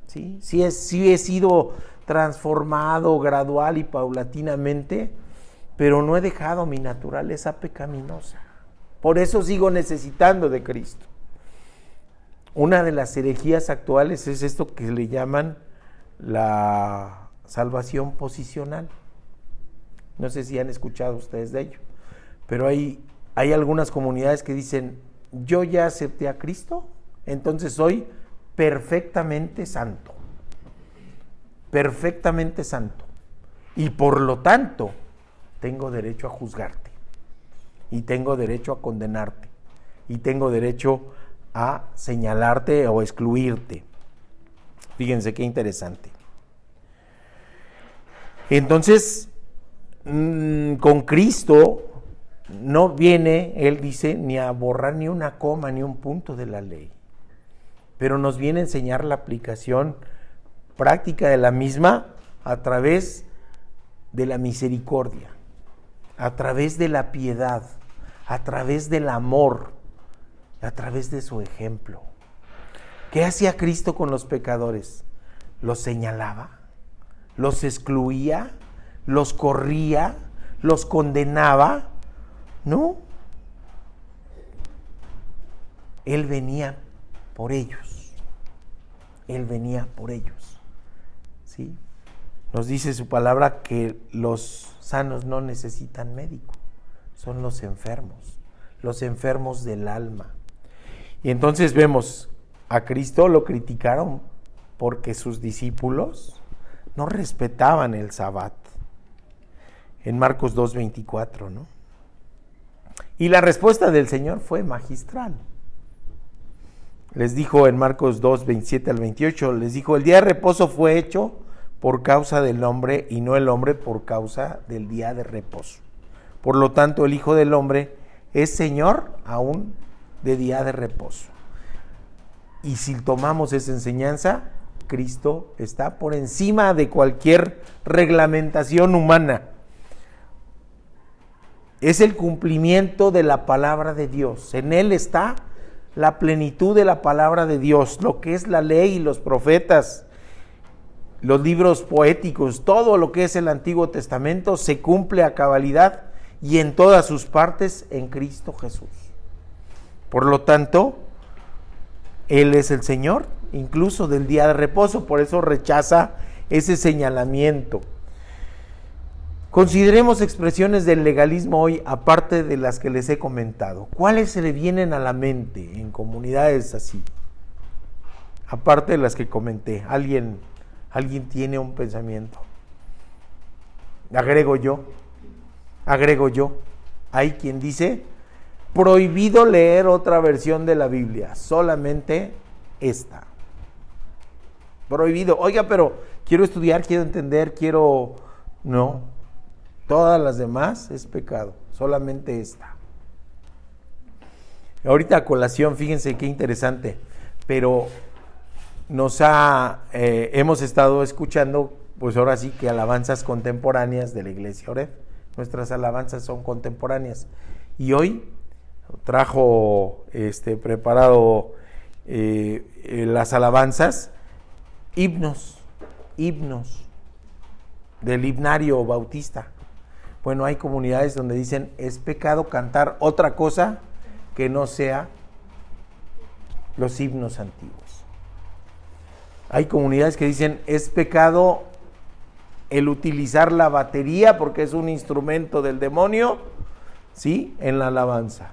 ¿Sí? Sí he sido transformado gradual y paulatinamente, pero no he dejado mi naturaleza pecaminosa. Por eso sigo necesitando de Cristo. Una de las herejías actuales es esto que le llaman la salvación posicional. No sé si han escuchado ustedes de ello, pero hay algunas comunidades que dicen: yo ya acepté a Cristo, entonces soy perfectamente santo, y por lo tanto tengo derecho a juzgarte, y tengo derecho a condenarte, y tengo derecho a señalarte o excluirte. Fíjense qué interesante. Entonces, con Cristo no viene, Él dice, ni a borrar ni una coma, ni un punto de la ley, pero nos viene a enseñar la aplicación práctica de la misma a través de la misericordia, a través de la piedad, a través del amor, a través de su ejemplo. ¿Qué hacía Cristo con los pecadores? ¿Los señalaba? ¿Los excluía? ¿Los corría? ¿Los condenaba? No. Él venía por ellos. Él venía por ellos. ¿Sí? Nos dice su palabra que los sanos no necesitan médico, son los enfermos del alma. Y entonces vemos, a Cristo lo criticaron porque sus discípulos no respetaban el Sabbat. En Marcos 2:24, ¿no? Y la respuesta del Señor fue magistral. Les dijo en Marcos 2:27 al 28, les dijo: el día de reposo fue hecho por causa del hombre y no el hombre por causa del día de reposo. Por lo tanto, el Hijo del Hombre es Señor aún de día de reposo. Y si tomamos esa enseñanza, Cristo está por encima de cualquier reglamentación humana. Es el cumplimiento de la palabra de Dios. En Él está la plenitud de la palabra de Dios, lo que es la ley y los profetas, los libros poéticos, todo lo que es el Antiguo Testamento se cumple a cabalidad y en todas sus partes en Cristo Jesús. Por lo tanto, Él es el Señor, incluso del día de reposo, por eso rechaza ese señalamiento. Consideremos expresiones del legalismo hoy, aparte de las que les he comentado. ¿Cuáles se le vienen a la mente en comunidades así? Aparte de las que comenté, ¿alguien tiene un pensamiento? Agrego yo. Hay quien dice: prohibido leer otra versión de la Biblia, solamente esta. Prohibido. Oiga, pero quiero estudiar, quiero entender, No, todas las demás es pecado, solamente esta. Ahorita a colación, fíjense qué interesante, pero hemos estado escuchando, pues ahora sí que alabanzas contemporáneas de la Iglesia Oreb. Nuestras alabanzas son contemporáneas. Y hoy trajo preparado las alabanzas, himnos del himnario bautista. Bueno, hay comunidades donde dicen: es pecado cantar otra cosa que no sea los himnos antiguos. Hay comunidades que dicen, es pecado el utilizar la batería porque es un instrumento del demonio, ¿sí? En la alabanza.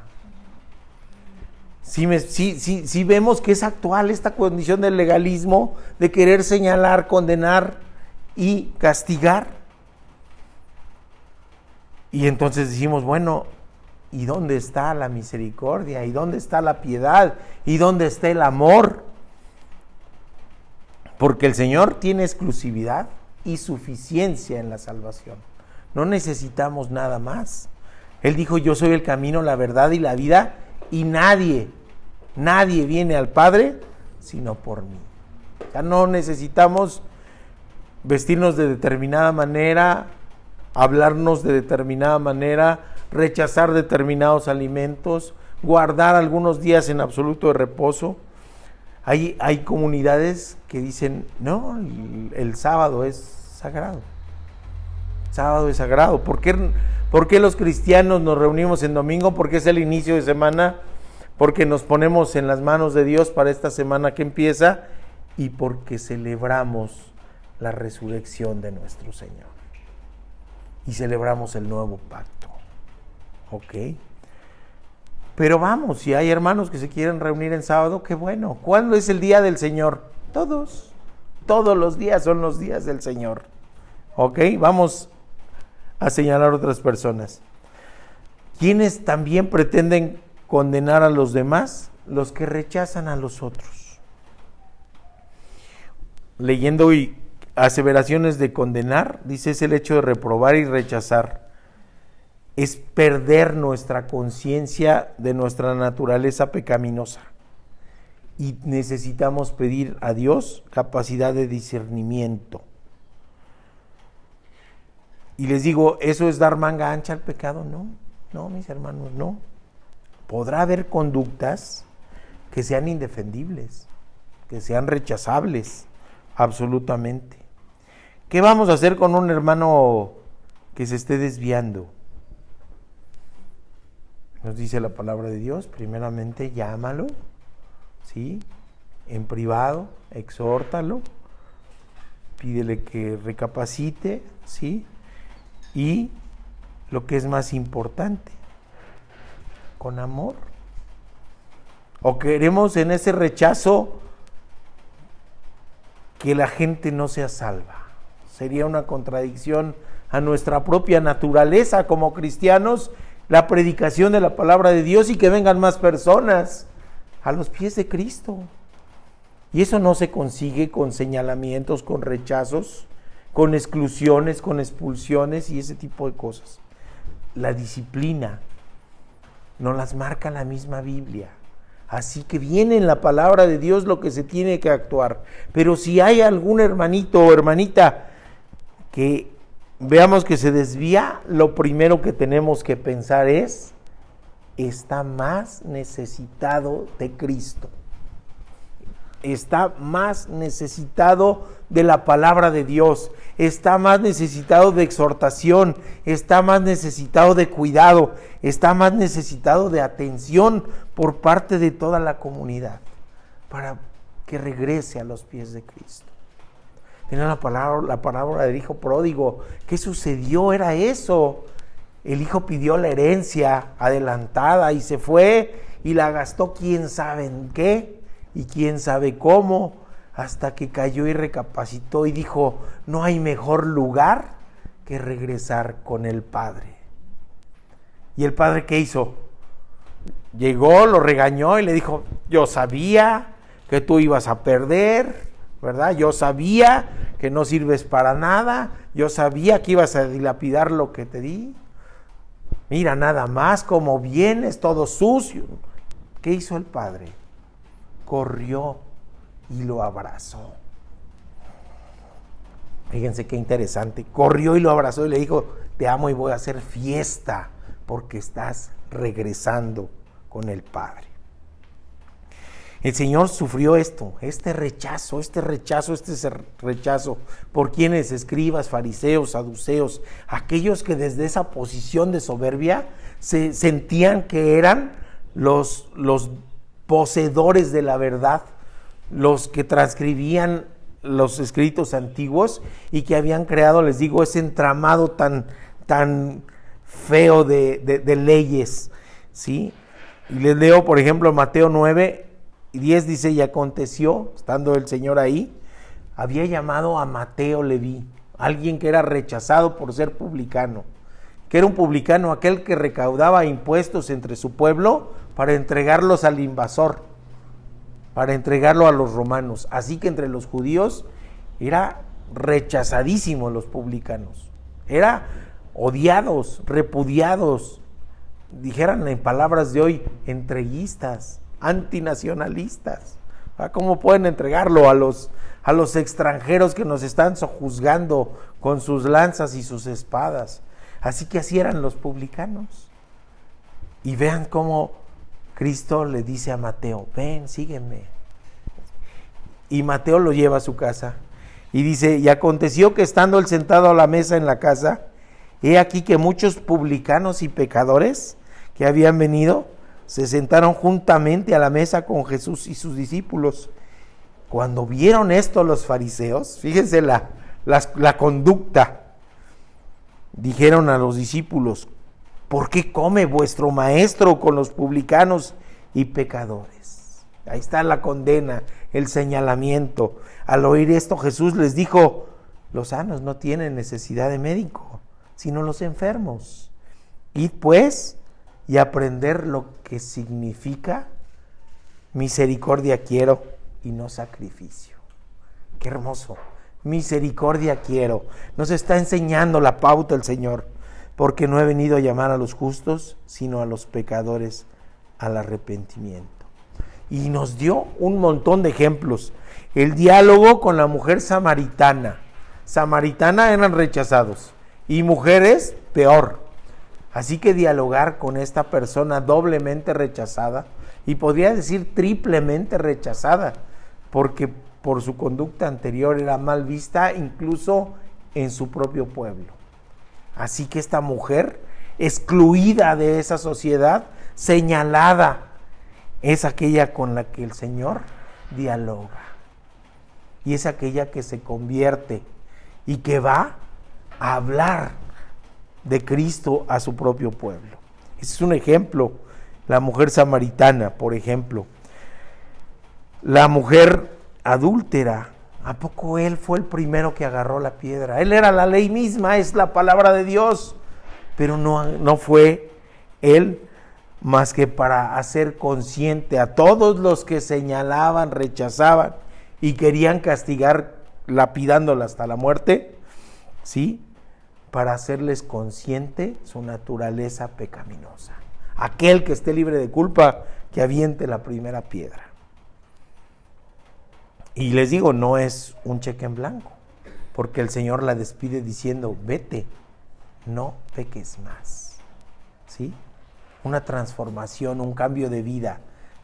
Sí vemos que es actual esta condición del legalismo, de querer señalar, condenar y castigar. Y entonces decimos, bueno, ¿y dónde está la misericordia? ¿Y dónde está la piedad? ¿Y dónde está el amor? Porque el Señor tiene exclusividad y suficiencia en la salvación. No necesitamos nada más. Él dijo, yo soy el camino, la verdad y la vida, y nadie viene al Padre sino por mí. O sea, no necesitamos vestirnos de determinada manera, hablarnos de determinada manera, rechazar determinados alimentos, guardar algunos días en absoluto de reposo. Hay comunidades que dicen, no, el sábado es sagrado. Sábado es sagrado. ¿Por qué los cristianos nos reunimos en domingo? Porque es el inicio de semana, porque nos ponemos en las manos de Dios para esta semana que empieza y porque celebramos la resurrección de nuestro Señor. Y celebramos el nuevo pacto. ¿Ok? Pero vamos, si hay hermanos que se quieren reunir en sábado, qué bueno. ¿Cuándo es el día del Señor? Todos los días son los días del Señor. ¿Ok? Vamos a señalar otras personas. ¿Quiénes también pretenden condenar a los demás? Los que rechazan a los otros. Leyendo hoy aseveraciones de condenar, dice, es el hecho de reprobar y rechazar. Es perder nuestra conciencia de nuestra naturaleza pecaminosa. Y necesitamos pedir a Dios capacidad de discernimiento. Y les digo, ¿eso es dar manga ancha al pecado? No, mis hermanos, no. Podrá haber conductas que sean indefendibles, que sean rechazables, absolutamente. ¿Qué vamos a hacer con un hermano que se esté desviando? Nos dice la palabra de Dios, primeramente llámalo, ¿sí? En privado, exhórtalo, pídele que recapacite, ¿sí? Y lo que es más importante, con amor. ¿O queremos en ese rechazo que la gente no sea salva? Sería una contradicción a nuestra propia naturaleza como cristianos, la predicación de la palabra de Dios y que vengan más personas a los pies de Cristo. Y eso no se consigue con señalamientos, con rechazos, con exclusiones, con expulsiones y ese tipo de cosas. La disciplina nos las marca la misma Biblia. Así que viene en la palabra de Dios lo que se tiene que actuar. Pero si hay algún hermanito o hermanita que veamos que se desvía, lo primero que tenemos que pensar es, está más necesitado de Cristo. Está más necesitado de la palabra de Dios, está más necesitado de exhortación, está más necesitado de cuidado, está más necesitado de atención por parte de toda la comunidad para que regrese a los pies de Cristo. Tiene la parábola del hijo pródigo. ¿Qué sucedió? Era eso. El hijo pidió la herencia adelantada y se fue y la gastó quién sabe en qué y quién sabe cómo, hasta que cayó y recapacitó y dijo, no hay mejor lugar que regresar con el Padre. ¿Y el Padre qué hizo? Llegó, lo regañó y le dijo, yo sabía que tú ibas a perder, ¿verdad? Yo sabía que no sirves para nada, yo sabía que ibas a dilapidar lo que te di. Mira nada más cómo vienes todo sucio. ¿Qué hizo el Padre? Corrió y lo abrazó. Fíjense qué interesante. Corrió y lo abrazó y le dijo, te amo y voy a hacer fiesta porque estás regresando con el Padre. El Señor sufrió este rechazo. ¿Por quienes? Escribas, fariseos, saduceos, aquellos que desde esa posición de soberbia se sentían que eran los poseedores de la verdad, los que transcribían los escritos antiguos y que habían creado, les digo, ese entramado tan feo de leyes, ¿sí? Y les leo, por ejemplo, Mateo 9:10 dice, y aconteció, estando el Señor ahí, había llamado a Mateo Leví, alguien que era rechazado por ser publicano. Que era un publicano, aquel que recaudaba impuestos entre su pueblo para entregarlos al invasor, para entregarlo a los romanos. Así que entre los judíos era rechazadísimo los publicanos. Era odiados, repudiados, dijeran en palabras de hoy, entreguistas, antinacionalistas. ¿Cómo pueden entregarlo a los extranjeros que nos están sojuzgando con sus lanzas y sus espadas? Así que así eran los publicanos. Y vean cómo Cristo le dice a Mateo, ven, sígueme. Y Mateo lo lleva a su casa. Y dice, y aconteció que estando él sentado a la mesa en la casa, he aquí que muchos publicanos y pecadores que habían venido, se sentaron juntamente a la mesa con Jesús y sus discípulos. Cuando vieron esto los fariseos, fíjense la conducta, dijeron a los discípulos, ¿por qué come vuestro maestro con los publicanos y pecadores? Ahí está la condena, el señalamiento. Al oír esto, Jesús les dijo, los sanos no tienen necesidad de médico, sino los enfermos. Id pues y aprender lo que significa misericordia quiero y no sacrificio. Qué hermoso. Misericordia quiero. Nos está enseñando la pauta el Señor, porque no he venido a llamar a los justos, sino a los pecadores al arrepentimiento. Y nos dio un montón de ejemplos. El diálogo con la mujer samaritana. Samaritana eran rechazados y mujeres peor. Así que dialogar con esta persona doblemente rechazada, y podría decir triplemente rechazada, porque por su conducta anterior era mal vista incluso en su propio pueblo. Así que esta mujer, excluida de esa sociedad, señalada, es aquella con la que el Señor dialoga. Y es aquella que se convierte y que va a hablar de Cristo a su propio pueblo. Ese es un ejemplo. La mujer samaritana, por ejemplo. La mujer adúltera, ¿a poco él fue el primero que agarró la piedra? Él era la ley misma, es la palabra de Dios, pero no fue él más que para hacer consciente a todos los que señalaban, rechazaban y querían castigar lapidándola hasta la muerte, ¿sí? Para hacerles consciente su naturaleza pecaminosa. Aquel que esté libre de culpa, que aviente la primera piedra. Y les digo, no es un cheque en blanco, porque el Señor la despide diciendo, vete, no peques más. ¿Sí? Una transformación, un cambio de vida,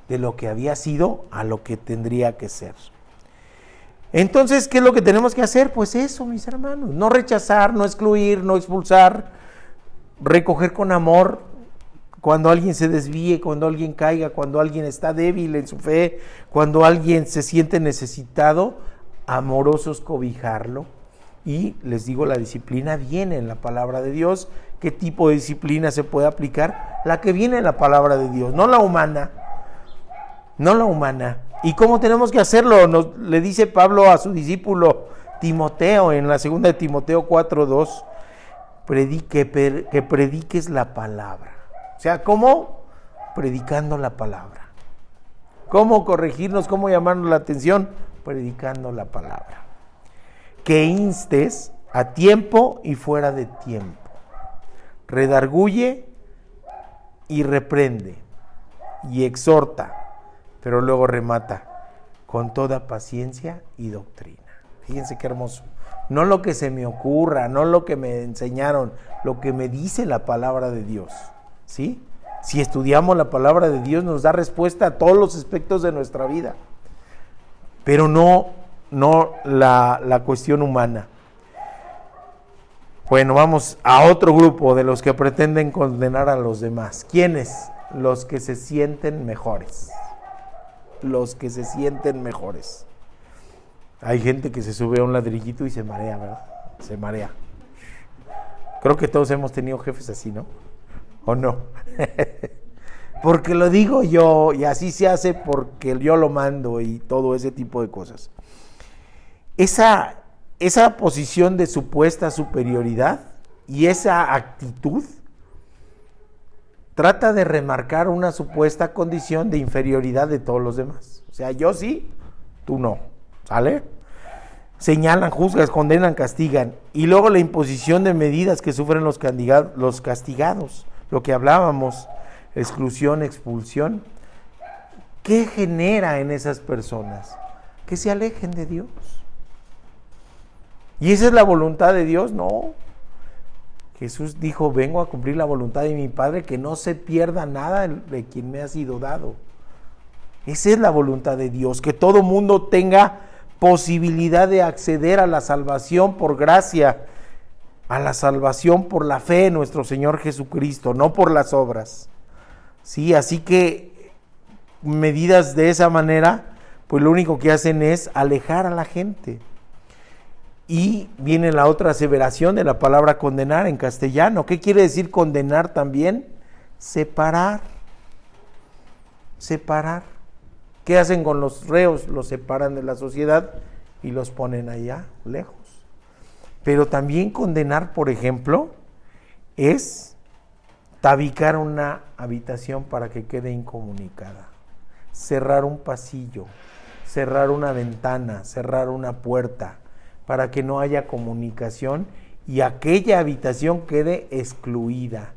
de lo que había sido a lo que tendría que ser. Entonces, ¿qué es lo que tenemos que hacer? Pues eso, mis hermanos, no rechazar, no excluir, no expulsar, recoger con amor cuando alguien se desvíe, cuando alguien caiga, cuando alguien está débil en su fe, cuando alguien se siente necesitado, amorosos cobijarlo. Y les digo, la disciplina viene en la palabra de Dios. ¿Qué tipo de disciplina se puede aplicar? La que viene en la palabra de Dios, no la humana. No la humana. ¿Y cómo tenemos que hacerlo? Le dice Pablo a su discípulo Timoteo en la segunda de Timoteo 4:2, que prediques la palabra. O sea, ¿cómo? Predicando la palabra. ¿Cómo corregirnos? ¿Cómo llamarnos la atención? Predicando la palabra. Que instes a tiempo y fuera de tiempo. Redarguye y reprende y exhorta, pero luego remata con toda paciencia y doctrina. Fíjense qué hermoso. No lo que se me ocurra, no lo que me enseñaron, lo que me dice la palabra de Dios. ¿Sí? Si estudiamos la palabra de Dios nos da respuesta a todos los aspectos de nuestra vida, pero no la cuestión humana. Bueno, vamos a otro grupo de los que pretenden condenar a los demás. ¿Quiénes? Los que se sienten mejores. Los que se sienten mejores. Hay gente que se sube a un ladrillito y se marea, ¿verdad? Se marea. Creo que todos hemos tenido jefes así, ¿no? ¿O no? Porque lo digo yo y así se hace porque yo lo mando y todo ese tipo de cosas. Esa posición de supuesta superioridad y esa actitud trata de remarcar una supuesta condición de inferioridad de todos los demás. O sea, yo sí, tú no. ¿Sale? Señalan, juzgan, condenan, castigan. Y luego la imposición de medidas que sufren los castigados. Lo que hablábamos, exclusión, expulsión. ¿Qué genera en esas personas? Que se alejen de Dios. ¿Y esa es la voluntad de Dios? No. Jesús dijo, vengo a cumplir la voluntad de mi Padre, que no se pierda nada de quien me ha sido dado. Esa es la voluntad de Dios, que todo mundo tenga posibilidad de acceder a la salvación por gracia, a la salvación por la fe en nuestro Señor Jesucristo, no por las obras. Sí, así que medidas de esa manera, pues lo único que hacen es alejar a la gente. Y viene la otra aseveración de la palabra condenar en castellano. ¿Qué quiere decir condenar también? Separar. Separar. ¿Qué hacen con los reos? Los separan de la sociedad y los ponen allá, lejos. Pero también condenar, por ejemplo, es tabicar una habitación para que quede incomunicada, cerrar un pasillo, cerrar una ventana, cerrar una puerta, para que no haya comunicación y aquella habitación quede excluida.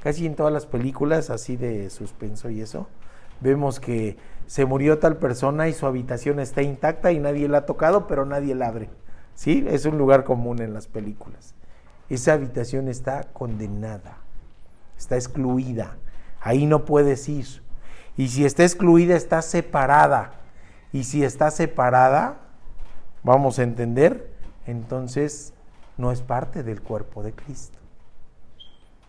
Casi en todas las películas así de suspenso y eso, vemos que se murió tal persona y su habitación está intacta y nadie la ha tocado, pero nadie la abre. ¿Sí? Es un lugar común en las películas. Esa habitación está condenada, está excluida. Ahí no puedes ir. Y si está excluida, está separada. Y si está separada, vamos a entender, entonces no es parte del cuerpo de Cristo.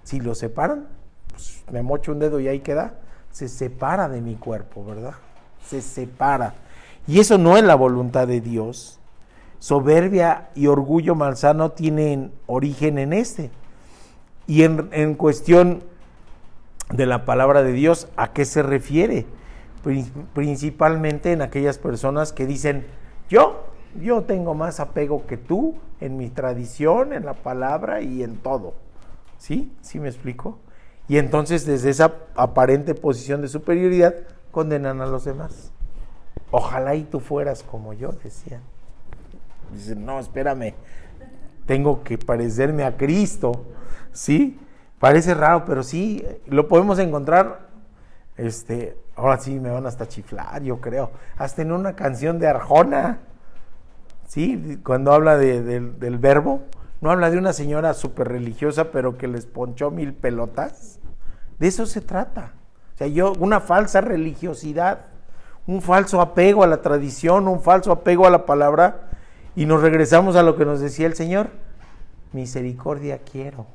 Si lo separan, pues me mocho un dedo y ahí queda. Se separa de mi cuerpo, ¿verdad? Se separa. Y eso no es la voluntad de Dios. Soberbia y orgullo malsano tienen origen en este. Y en cuestión de la palabra de Dios, ¿a qué se refiere? Principalmente en aquellas personas que dicen, yo tengo más apego que tú en mi tradición, en la palabra y en todo. ¿Sí? ¿Sí me explico? Y entonces desde esa aparente posición de superioridad condenan a los demás. Ojalá y tú fueras como yo, decían. Dicen, no, espérame, tengo que parecerme a Cristo. ¿Sí? Parece raro, pero sí, lo podemos encontrar, ahora sí me van hasta chiflar, yo creo, hasta en una canción de Arjona. ¿Sí? Cuando habla del verbo, no habla de una señora súper religiosa, pero que les ponchó 1000 pelotas. De eso se trata. O sea, una falsa religiosidad, un falso apego a la tradición, un falso apego a la palabra, y nos regresamos a lo que nos decía el Señor. Misericordia quiero,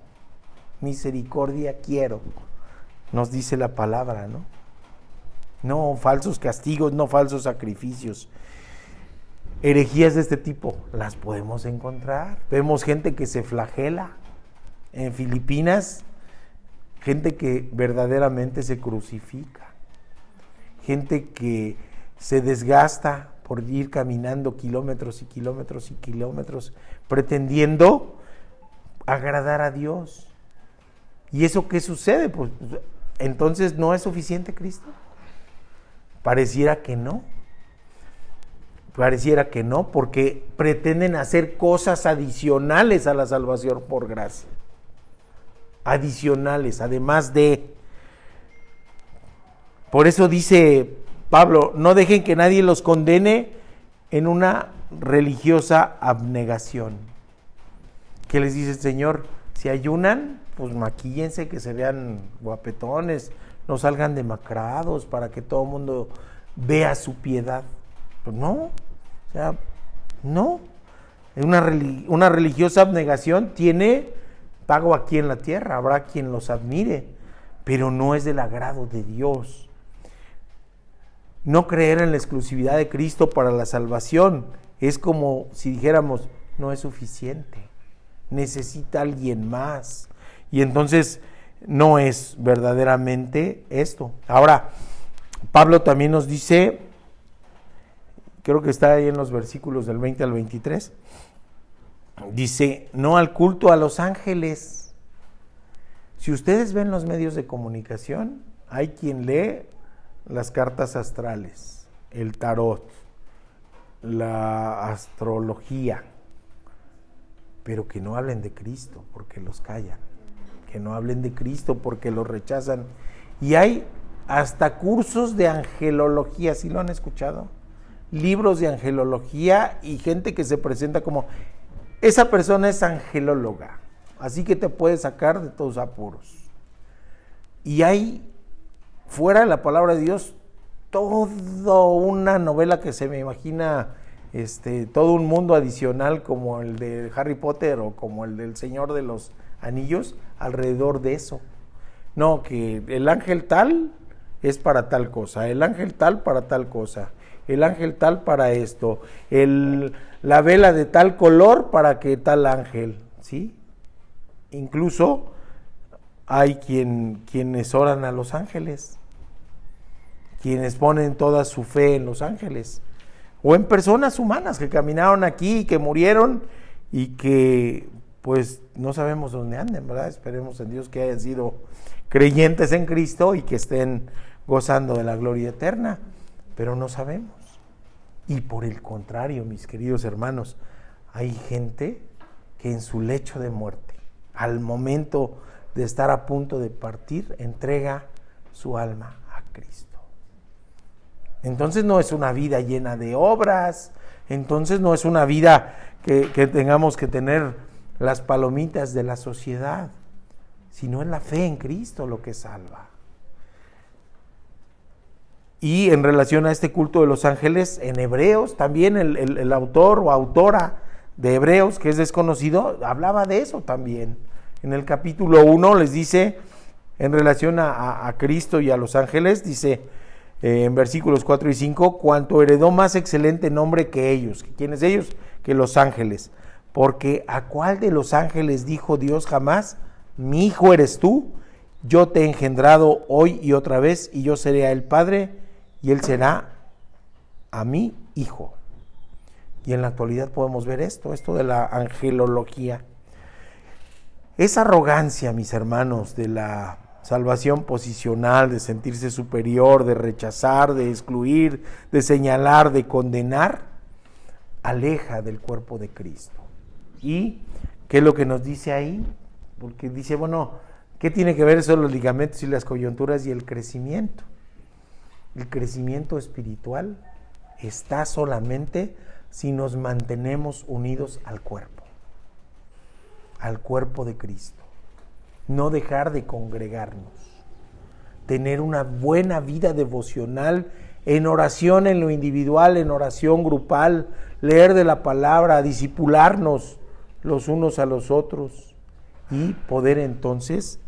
nos dice la palabra, ¿no? No falsos castigos, no falsos sacrificios. Herejías de este tipo las podemos encontrar. Vemos gente que se flagela. En Filipinas, gente que verdaderamente se crucifica. Gente que se desgasta por ir caminando kilómetros y kilómetros y kilómetros, pretendiendo agradar a Dios. ¿Y eso qué sucede? Pues entonces, ¿no es suficiente Cristo? Pareciera que no. Pareciera que no, porque pretenden hacer cosas adicionales a la salvación por gracia. Adicionales, además de. Por eso dice Pablo, no dejen que nadie los condene en una religiosa abnegación. ¿Qué les dice el Señor? Si ayunan, pues maquíllense, que se vean guapetones, no salgan demacrados para que todo el mundo vea su piedad. Pues no, o sea, no. Una religiosa abnegación tiene pago aquí en la tierra, habrá quien los admire, pero no es del agrado de Dios. No creer en la exclusividad de Cristo para la salvación es como si dijéramos, no es suficiente, necesita alguien más. Y entonces no es verdaderamente esto. Ahora, Pablo también nos dice, creo que está ahí en los versículos del 20 al 23, dice, no al culto a los ángeles. Si ustedes ven los medios de comunicación, hay quien lee las cartas astrales, el tarot, la astrología, pero que no hablen de Cristo porque los callan, que no hablen de Cristo porque los rechazan. Y hay hasta cursos de angelología, ¿sí lo han escuchado? Libros de angelología y gente que se presenta como, esa persona es angelóloga, así que te puede sacar de tus apuros. Y hay, fuera de la palabra de Dios, toda una novela que se me imagina, todo un mundo adicional como el de Harry Potter o como el del Señor de los Anillos, alrededor de eso. No, que el ángel tal es para tal cosa, el ángel tal para tal cosa, el ángel tal para esto, la vela de tal color para que tal ángel, ¿sí? Incluso hay quienes oran a los ángeles, quienes ponen toda su fe en los ángeles, o en personas humanas que caminaron aquí y que murieron y que pues no sabemos dónde anden, ¿verdad? Esperemos en Dios que hayan sido creyentes en Cristo y que estén gozando de la gloria eterna, pero no sabemos. Y por el contrario, mis queridos hermanos, hay gente que en su lecho de muerte, al momento de estar a punto de partir, entrega su alma a Cristo. Entonces no es una vida llena de obras, entonces no es una vida que tengamos que tener las palomitas de la sociedad, sino es la fe en Cristo lo que salva. Y en relación a este culto de los ángeles, en Hebreos, también el autor o autora de Hebreos, que es desconocido, hablaba de eso también. En el capítulo 1 les dice, en relación a Cristo y a los ángeles, dice en versículos 4 y 5, cuanto heredó más excelente nombre que ellos. ¿Quiénes ellos? Que los ángeles. Porque ¿a cuál de los ángeles dijo Dios jamás? Mi hijo eres tú, yo te he engendrado hoy y otra vez, y yo seré a él padre, y él será a mí hijo. Y en la actualidad podemos ver esto de la angelología. Esa arrogancia, mis hermanos, de la salvación posicional, de sentirse superior, de rechazar, de excluir, de señalar, de condenar, aleja del cuerpo de Cristo. ¿Y qué es lo que nos dice ahí? Porque dice, bueno, ¿qué tiene que ver eso los ligamentos y las coyunturas y el crecimiento? El crecimiento espiritual está solamente si nos mantenemos unidos al cuerpo de Cristo. No dejar de congregarnos, tener una buena vida devocional en oración en lo individual, en oración grupal, leer de la palabra, discipularnos los unos a los otros y poder entonces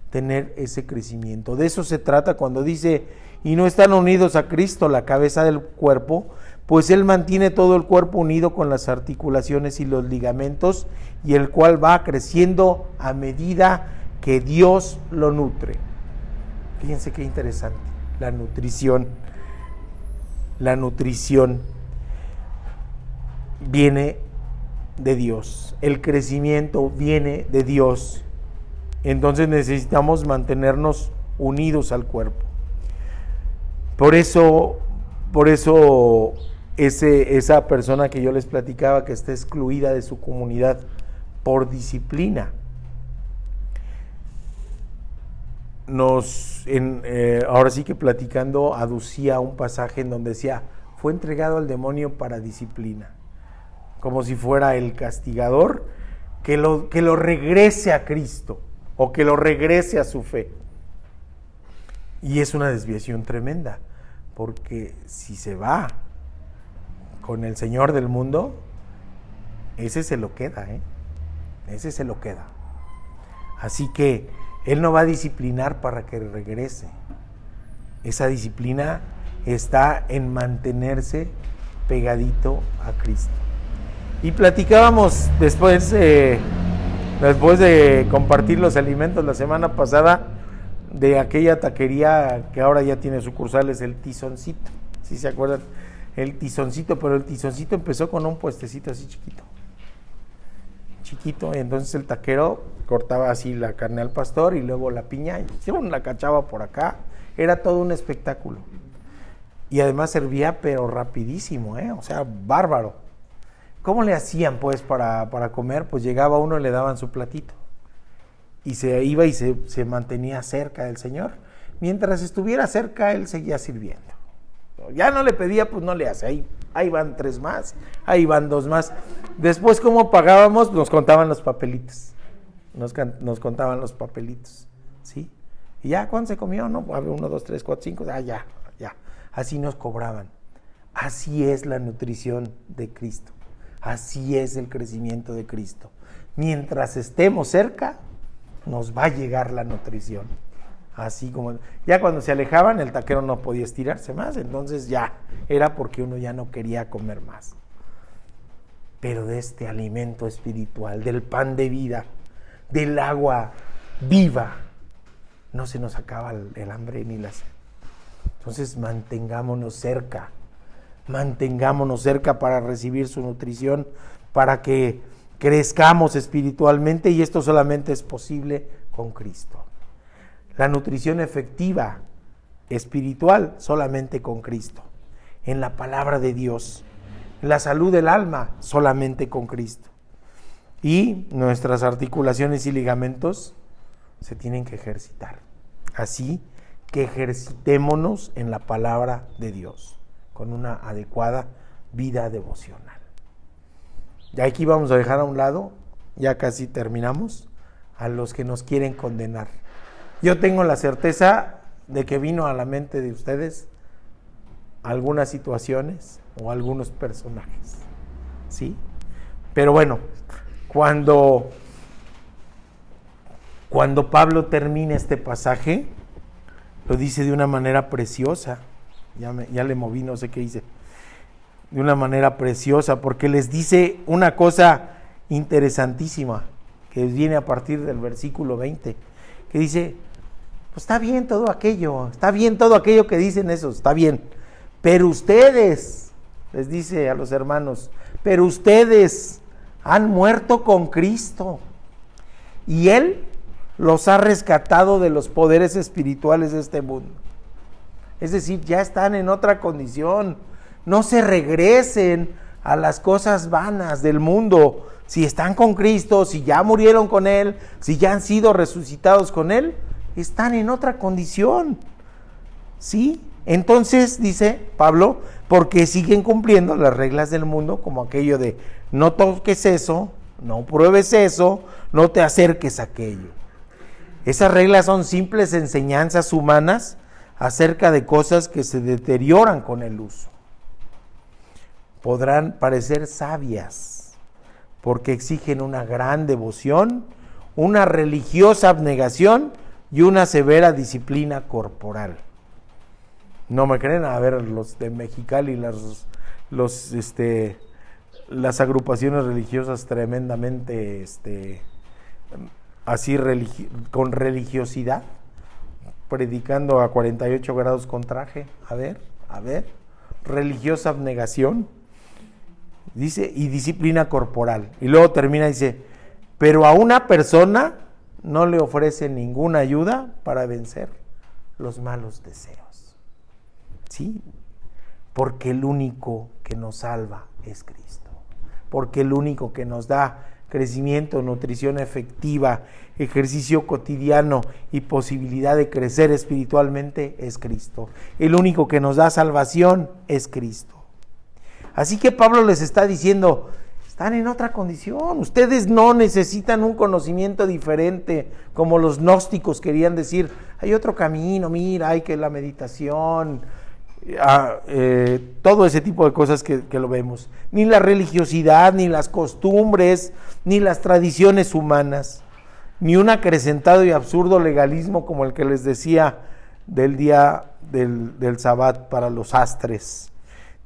tener ese crecimiento. De eso se trata cuando dice, y no están unidos a Cristo, la cabeza del cuerpo, pues Él mantiene todo el cuerpo unido con las articulaciones y los ligamentos, y el cual va creciendo a medida que Dios lo nutre. Fíjense qué interesante, la nutrición. La nutrición viene de Dios, el crecimiento viene de Dios. Entonces necesitamos mantenernos unidos al cuerpo. Por eso esa persona que yo les platicaba que está excluida de su comunidad por disciplina, ahora sí que platicando aducía un pasaje en donde decía, fue entregado al demonio para disciplina, como si fuera el castigador que lo regrese a Cristo o que lo regrese a su fe. Y es una desviación tremenda, porque si se va con el Señor del mundo, ese se lo queda, ese se lo queda. Así que Él no va a disciplinar para que regrese. Esa disciplina está en mantenerse pegadito a Cristo. Y platicábamos después de compartir los alimentos la semana pasada de aquella taquería que ahora ya tiene sucursales, el Tizoncito. ¿Sí se acuerdan? El Tizoncito, pero el Tizoncito empezó con un puestecito así chiquito, y entonces el taquero cortaba así la carne al pastor y luego la piña, y según la cachaba por acá, era todo un espectáculo. Y además servía pero rapidísimo, o sea, bárbaro. ¿Cómo le hacían pues para comer? Pues llegaba uno y le daban su platito. Y se iba y se mantenía cerca del Señor. Mientras estuviera cerca, él seguía sirviendo. Ya no le pedía, pues no le hace. Ahí van 3 más, ahí van 2 más. Después, ¿cómo pagábamos? Nos contaban los papelitos. Nos contaban los papelitos, ¿sí? Y ya, ¿cuándo se comió? No, a ver, 1, 2, 3, 4, 5, ya. Así nos cobraban. Así es la nutrición de Cristo. Así es el crecimiento de Cristo. Mientras estemos cerca, nos va a llegar la nutrición. Así como ya cuando se alejaban, el taquero no podía estirarse más, entonces ya era porque uno ya no quería comer más. Pero de este alimento espiritual, del pan de vida, del agua viva, no se nos acaba el hambre ni la sed. Entonces mantengámonos cerca para recibir su nutrición, para que crezcamos espiritualmente, y esto solamente es posible con Cristo. La nutrición efectiva, espiritual, solamente con Cristo. En la palabra de Dios. La salud del alma, solamente con Cristo. Y nuestras articulaciones y ligamentos se tienen que ejercitar. Así que ejercitémonos en la palabra de Dios, con una adecuada vida devocional. Y aquí vamos a dejar a un lado, ya casi terminamos, a los que nos quieren condenar. Yo tengo la certeza de que vino a la mente de ustedes algunas situaciones o algunos personajes, ¿sí? Pero bueno, cuando Pablo termina este pasaje, lo dice de una manera preciosa. Ya le moví, no sé qué hice. De una manera preciosa, porque les dice una cosa interesantísima, que viene a partir del versículo 20, que dice, pues está bien todo aquello que dicen esos, está bien, pero ustedes, les dice a los hermanos, pero ustedes han muerto con Cristo, y Él los ha rescatado de los poderes espirituales de este mundo. Es decir, ya están en otra condición. No se regresen a las cosas vanas del mundo. Si están con Cristo, si ya murieron con Él, si ya han sido resucitados con Él, están en otra condición. ¿Sí? Entonces, dice Pablo, porque siguen cumpliendo las reglas del mundo, como aquello de no toques eso, no pruebes eso, no te acerques a aquello. Esas reglas son simples enseñanzas humanas acerca de cosas que se deterioran con el uso. Podrán parecer sabias porque exigen una gran devoción, una religiosa abnegación y una severa disciplina corporal. ¿No me creen? A ver, los de Mexicali, las agrupaciones religiosas tremendamente así con religiosidad, predicando a 48 grados con traje. A ver, religiosa abnegación, dice, y disciplina corporal. Y luego termina, dice, pero a una persona no le ofrece ninguna ayuda para vencer los malos deseos. ¿Sí? Porque el único que nos salva es Cristo. Porque el único que nos da crecimiento, nutrición efectiva, ejercicio cotidiano y posibilidad de crecer espiritualmente es Cristo. El único que nos da salvación es Cristo. Así que Pablo les está diciendo, están en otra condición, ustedes no necesitan un conocimiento diferente, como los gnósticos querían decir, hay otro camino, mira, hay que la meditación, todo ese tipo de cosas que lo vemos. Ni la religiosidad, ni las costumbres, ni las tradiciones humanas, ni un acrecentado y absurdo legalismo como el que les decía del día del Sabbat para los astres.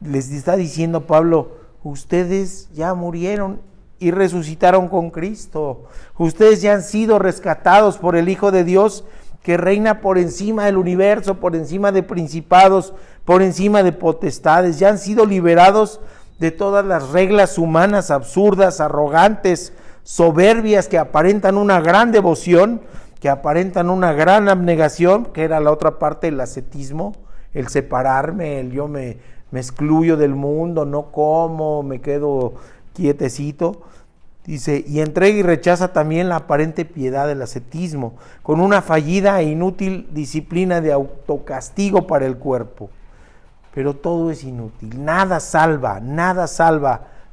Les está diciendo Pablo, ustedes ya murieron y resucitaron con Cristo. Ustedes ya han sido rescatados por el Hijo de Dios, que reina por encima del universo, por encima de principados, por encima de potestades. Ya han sido liberados de todas las reglas humanas absurdas, arrogantes, soberbias, que aparentan una gran devoción, que aparentan una gran abnegación, que era la otra parte del ascetismo, el separarme, el yo me excluyo del mundo, no como, me quedo quietecito. Dice, y entrega y rechaza también la aparente piedad del ascetismo, con una fallida e inútil disciplina de autocastigo para el cuerpo. Pero todo es inútil, nada salva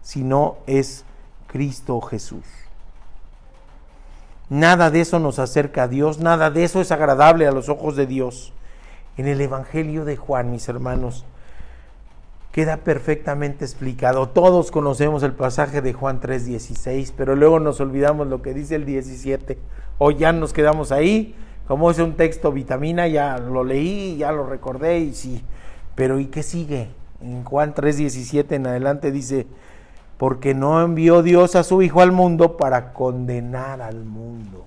si no es Cristo Jesús. Nada de eso nos acerca a Dios, nada de eso es agradable a los ojos de Dios. En el Evangelio de Juan, mis hermanos, queda perfectamente explicado. Todos conocemos el pasaje de Juan 3:16, pero luego nos olvidamos lo que dice el 17. O ya nos quedamos ahí, como es un texto vitamina, ya lo leí, ya lo recordé y sí. Pero ¿y qué sigue? En Juan 3:17 en adelante dice, porque no envió Dios a su Hijo al mundo para condenar al mundo.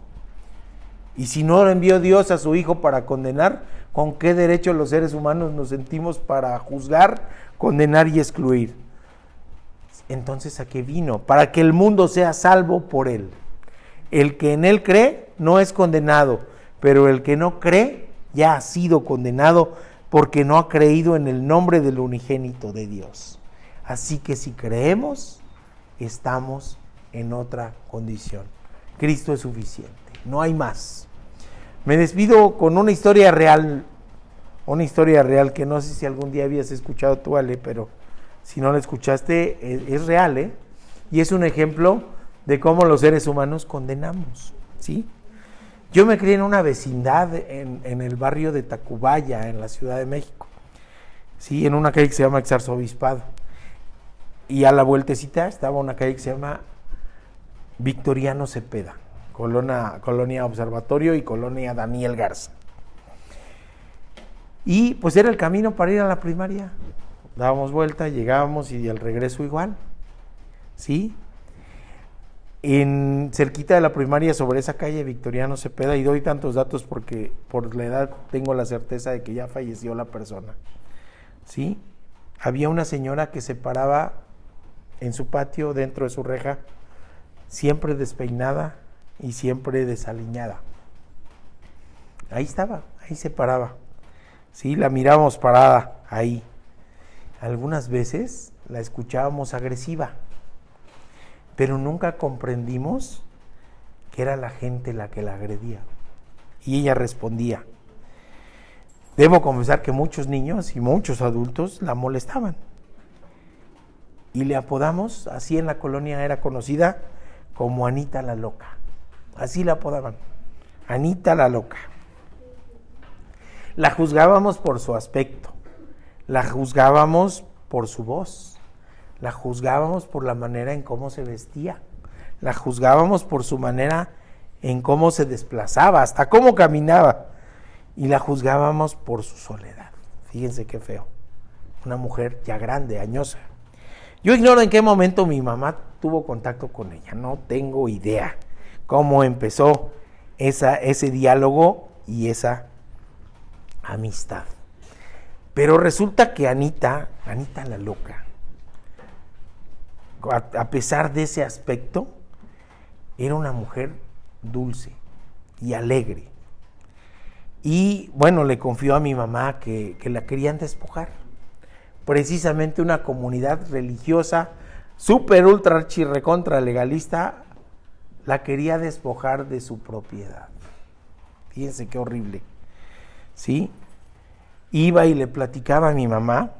Y si no envió Dios a su Hijo para condenar, ¿con qué derecho los seres humanos nos sentimos para juzgar, condenar y excluir? Entonces, ¿a qué vino? Para que el mundo sea salvo por él. El que en él cree no es condenado, pero el que no cree ya ha sido condenado porque no ha creído en el nombre del unigénito de Dios. Así que si creemos, estamos en otra condición. Cristo es suficiente, no hay más. Me despido con una historia real que no sé si algún día habías escuchado tú, Ale, pero si no la escuchaste, es real, y es un ejemplo de cómo los seres humanos condenamos, ¿sí? Yo me crié en una vecindad en el barrio de Tacubaya, en la Ciudad de México, ¿sí? En una calle que se llama Exarzobispado, y a la vueltecita estaba una calle que se llama Victoriano Cepeda, Colonia Observatorio y Colonia Daniel Garza. Y pues era el camino para ir a la primaria. Dábamos vuelta, llegábamos y al regreso igual, ¿sí? Cerquita de la primaria, sobre esa calle Victoriano Cepeda, y doy tantos datos porque por la edad tengo la certeza de que ya falleció la persona, ¿sí? Había una señora que se paraba en su patio, dentro de su reja, siempre despeinada y siempre desaliñada. Ahí estaba, ahí se paraba, ¿sí? La mirábamos parada ahí. Algunas veces la escuchábamos agresiva, pero nunca comprendimos que era la gente la que la agredía. Y ella respondía. Debo confesar que muchos niños y muchos adultos la molestaban. Y le apodamos, así en la colonia era conocida como Anita la Loca. Así la apodaban, Anita la Loca. La juzgábamos por su aspecto, la juzgábamos por su voz, la juzgábamos por la manera en cómo se vestía, la juzgábamos por su manera en cómo se desplazaba, hasta cómo caminaba, y la juzgábamos por su soledad. Fíjense qué feo, una mujer ya grande, añosa. Yo ignoro en qué momento mi mamá tuvo contacto con ella, no tengo idea cómo empezó ese diálogo y esa amistad. Pero resulta que Anita la Loca, a pesar de ese aspecto, era una mujer dulce y alegre. Y bueno, le confió a mi mamá que la querían despojar. Precisamente una comunidad religiosa súper ultra archi recontra legalista la quería despojar de su propiedad. Fíjense qué horrible, ¿sí? Iba y le platicaba a mi mamá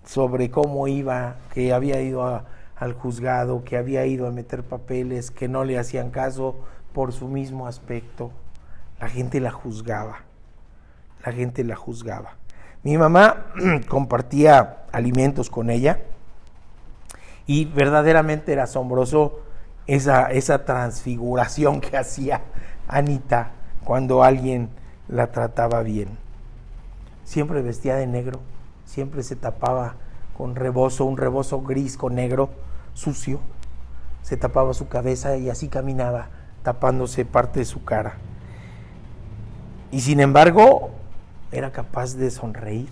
sobre cómo iba, que había ido al juzgado, que había ido a meter papeles, que no le hacían caso por su mismo aspecto. La gente la juzgaba. Mi mamá compartía alimentos con ella y verdaderamente era asombroso esa transfiguración que hacía Anita cuando alguien la trataba bien. Siempre vestía de negro, siempre se tapaba con rebozo, un rebozo gris con negro, sucio. Se tapaba su cabeza y así caminaba, tapándose parte de su cara. Y sin embargo, era capaz de sonreír.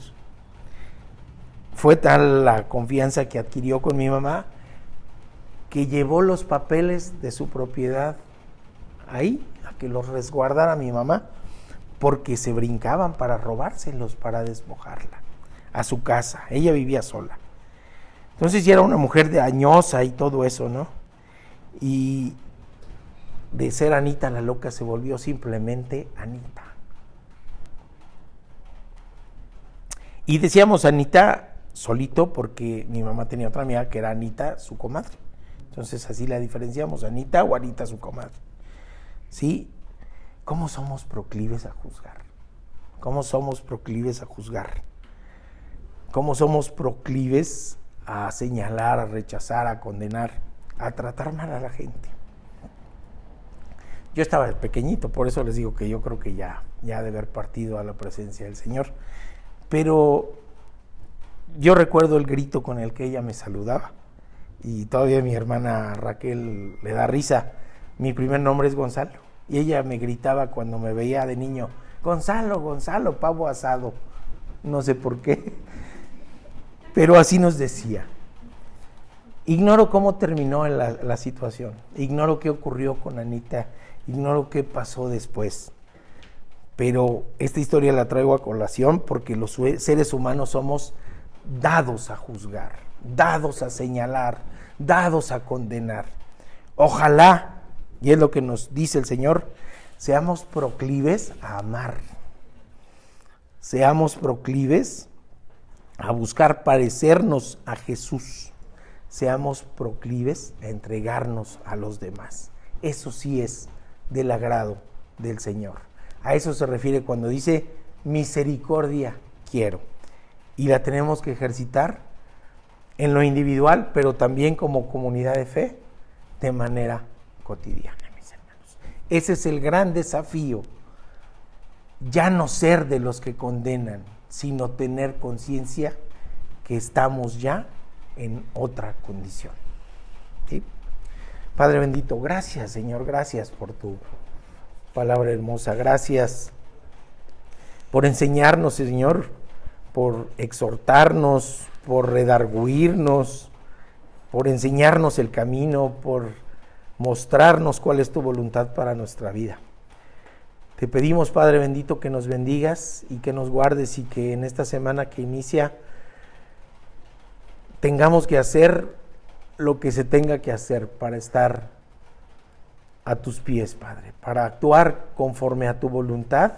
Fue tal la confianza que adquirió con mi mamá que llevó los papeles de su propiedad ahí, a que los resguardara mi mamá, porque se brincaban para robárselos, para despojarla, a su casa. Ella vivía sola. Entonces ya era una mujer de añosa y todo eso, ¿no? Y de ser Anita la loca se volvió simplemente Anita. Y decíamos Anita solito porque mi mamá tenía otra amiga que era Anita, su comadre. Entonces así la diferenciamos, Anita o Anita, su comadre. ¿Sí? ¿Cómo somos proclives a juzgar? ¿Cómo somos proclives a juzgar? ¿Cómo somos proclives a señalar, a rechazar, a condenar, a tratar mal a la gente? Yo estaba pequeñito, por eso les digo que yo creo que ya de haber partido a la presencia del Señor. Pero yo recuerdo el grito con el que ella me saludaba. Y todavía mi hermana Raquel le da risa. Mi primer nombre es Gonzalo. Y ella me gritaba cuando me veía de niño, Gonzalo, Gonzalo, pavo asado. No sé por qué, pero así nos decía. Ignoro cómo terminó la situación. Ignoro qué ocurrió con Anita. Ignoro qué pasó después. Pero esta historia la traigo a colación porque los seres humanos somos dados a juzgar, dados a señalar, dados a condenar. Ojalá, y es lo que nos dice el Señor, seamos proclives a amar, seamos proclives a buscar parecernos a Jesús, seamos proclives a entregarnos a los demás. Eso sí es del agrado del Señor. A eso se refiere cuando dice misericordia quiero. Y la tenemos que ejercitar en lo individual, pero también como comunidad de fe, de manera cotidiana, mis hermanos. Ese es el gran desafío. Ya no ser de los que condenan, sino tener conciencia que estamos ya en otra condición. ¿Sí? Padre bendito, gracias, Señor, gracias por tu palabra hermosa. Gracias por enseñarnos, Señor, por exhortarnos, por redarguirnos, por enseñarnos el camino, por mostrarnos cuál es tu voluntad para nuestra vida. Te pedimos, Padre bendito, que nos bendigas y que nos guardes y que en esta semana que inicia tengamos que hacer lo que se tenga que hacer para estar a tus pies, Padre, para actuar conforme a tu voluntad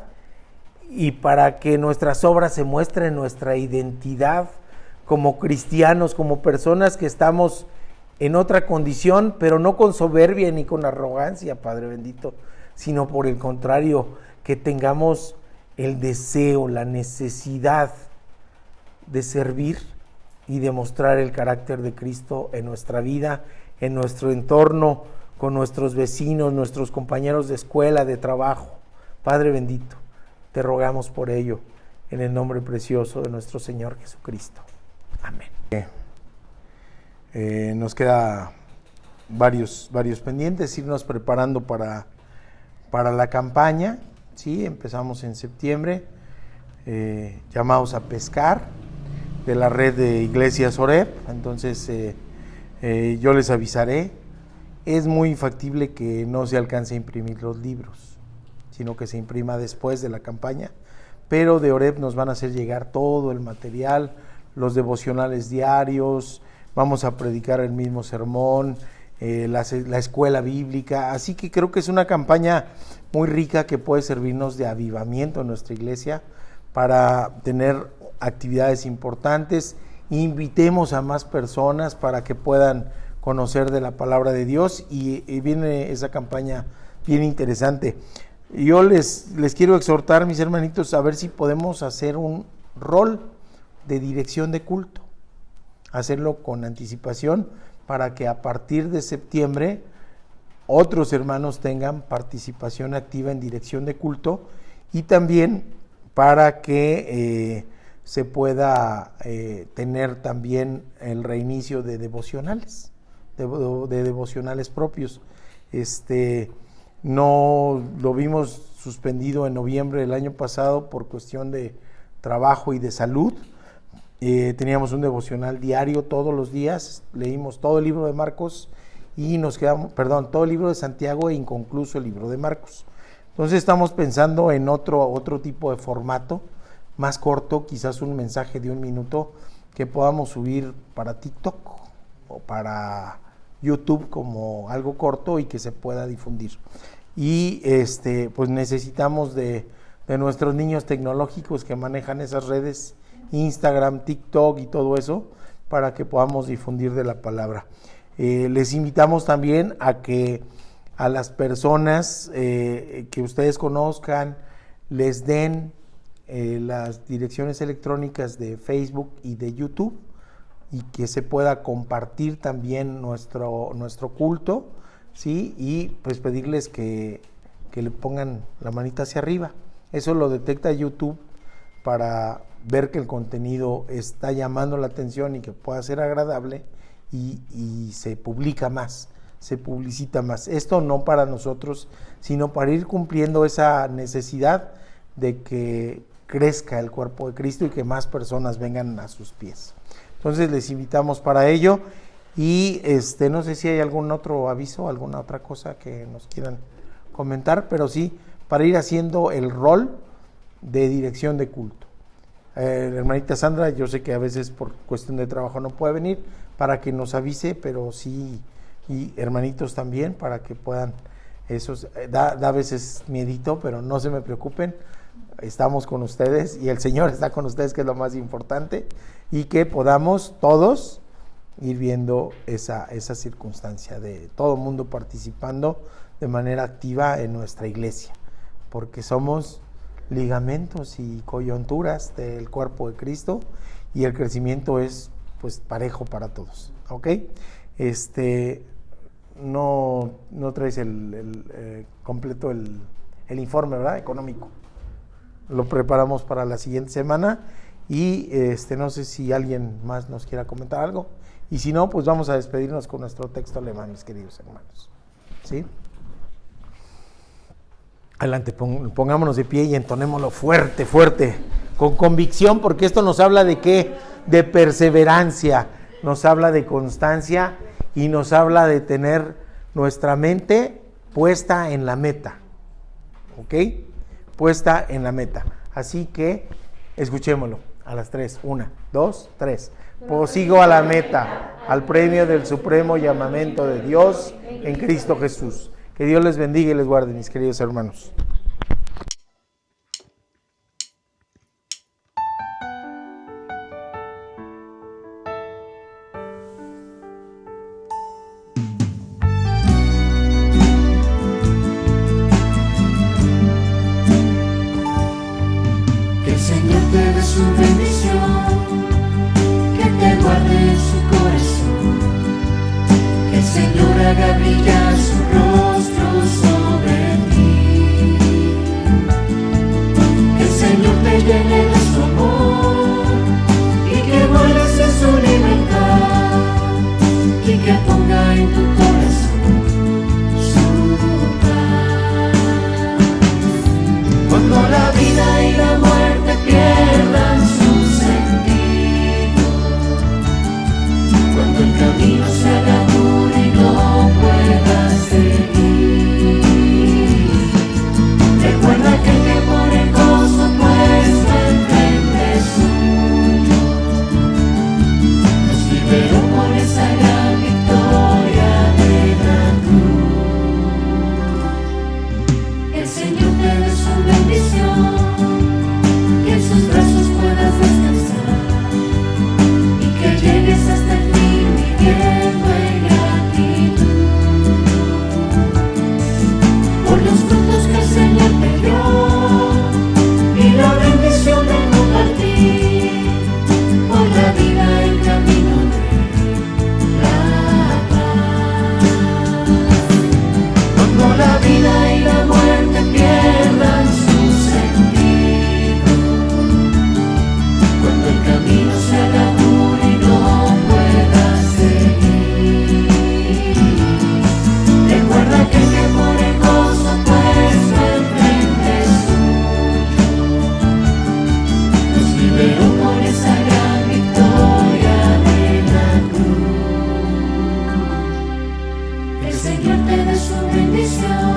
y para que nuestras obras se muestren nuestra identidad como cristianos, como personas que estamos en otra condición, pero no con soberbia ni con arrogancia, Padre bendito, sino por el contrario, que tengamos el deseo, la necesidad de servir y de mostrar el carácter de Cristo en nuestra vida, en nuestro entorno, con nuestros vecinos, nuestros compañeros de escuela, de trabajo. Padre bendito, te rogamos por ello, en el nombre precioso de nuestro Señor Jesucristo. Amén. Nos queda varios pendientes, irnos preparando para la campaña, ¿sí? Empezamos en septiembre, llamados a pescar, de la red de Iglesias Oreb. Entonces yo les avisaré. Es muy factible que no se alcance a imprimir los libros, sino que se imprima después de la campaña, pero de Oreb nos van a hacer llegar todo el material, los devocionales diarios, vamos a predicar el mismo sermón, la escuela bíblica, así que creo que es una campaña muy rica que puede servirnos de avivamiento en nuestra iglesia para tener actividades importantes. Invitemos a más personas para que puedan conocer de la palabra de Dios y viene esa campaña bien interesante. Yo les quiero exhortar, mis hermanitos, a ver si podemos hacer un rol de dirección de culto, hacerlo con anticipación para que a partir de septiembre otros hermanos tengan participación activa en dirección de culto y también para que se pueda tener también el reinicio de devocionales, de devocionales propios. No lo vimos suspendido en noviembre del año pasado por cuestión de trabajo y de salud. Teníamos un devocional diario todos los días, leímos todo el libro de Marcos y nos quedamos, todo el libro de Santiago e inconcluso el libro de Marcos. Entonces estamos pensando en otro tipo de formato, más corto, quizás un mensaje de 1 minuto que podamos subir para TikTok o para YouTube como algo corto y que se pueda difundir. Y pues necesitamos de nuestros niños tecnológicos que manejan esas redes, Instagram, TikTok y todo eso, para que podamos difundir de la palabra. Les invitamos también a que a las personas que ustedes conozcan les den las direcciones electrónicas de Facebook y de YouTube, y que se pueda compartir también nuestro culto, ¿sí? Y pues pedirles que le pongan la manita hacia arriba. Eso lo detecta YouTube para ver que el contenido está llamando la atención y que pueda ser agradable, y se publica más, se publicita más. Esto no para nosotros, sino para ir cumpliendo esa necesidad de que crezca el cuerpo de Cristo y que más personas vengan a sus pies. Entonces les invitamos para ello, y no sé si hay algún otro aviso, alguna otra cosa que nos quieran comentar, pero sí, para ir haciendo el rol de dirección de culto. La hermanita Sandra, yo sé que a veces por cuestión de trabajo no puede venir, para que nos avise, pero sí, y hermanitos también, para que puedan, da a veces miedito, pero no se me preocupen, estamos con ustedes y el Señor está con ustedes, que es lo más importante, y que podamos todos ir viendo esa circunstancia de todo el mundo participando de manera activa en nuestra iglesia, porque somos ligamentos y coyunturas del cuerpo de Cristo, y el crecimiento es pues parejo para todos, ¿ok? No traes el completo el informe, ¿verdad? Económico. Lo preparamos para la siguiente semana, y no sé si alguien más nos quiera comentar algo, y si no, pues vamos a despedirnos con nuestro texto alemán, mis queridos hermanos, ¿sí? Adelante, pongámonos de pie y entonémoslo fuerte, con convicción, porque esto nos habla de ¿qué? De perseverancia, nos habla de constancia, y nos habla de tener nuestra mente puesta en la meta, ¿ok? Puesta en la meta. Así que escuchémoslo a las 3, 1, 2, 3. Prosigo a la meta, al premio del supremo llamamiento de Dios en Cristo Jesús. Que Dios les bendiga y les guarde, mis queridos hermanos. Que el Señor te dé su bendición, que te guarde en su corazón, que el Señor haga brillar su rostro sobre ti, que el Señor te llene de su amor y que vueles en su libertad, y que ponga en tu corazón su paz. Cuando la vida y la muerte pierdan su bendición.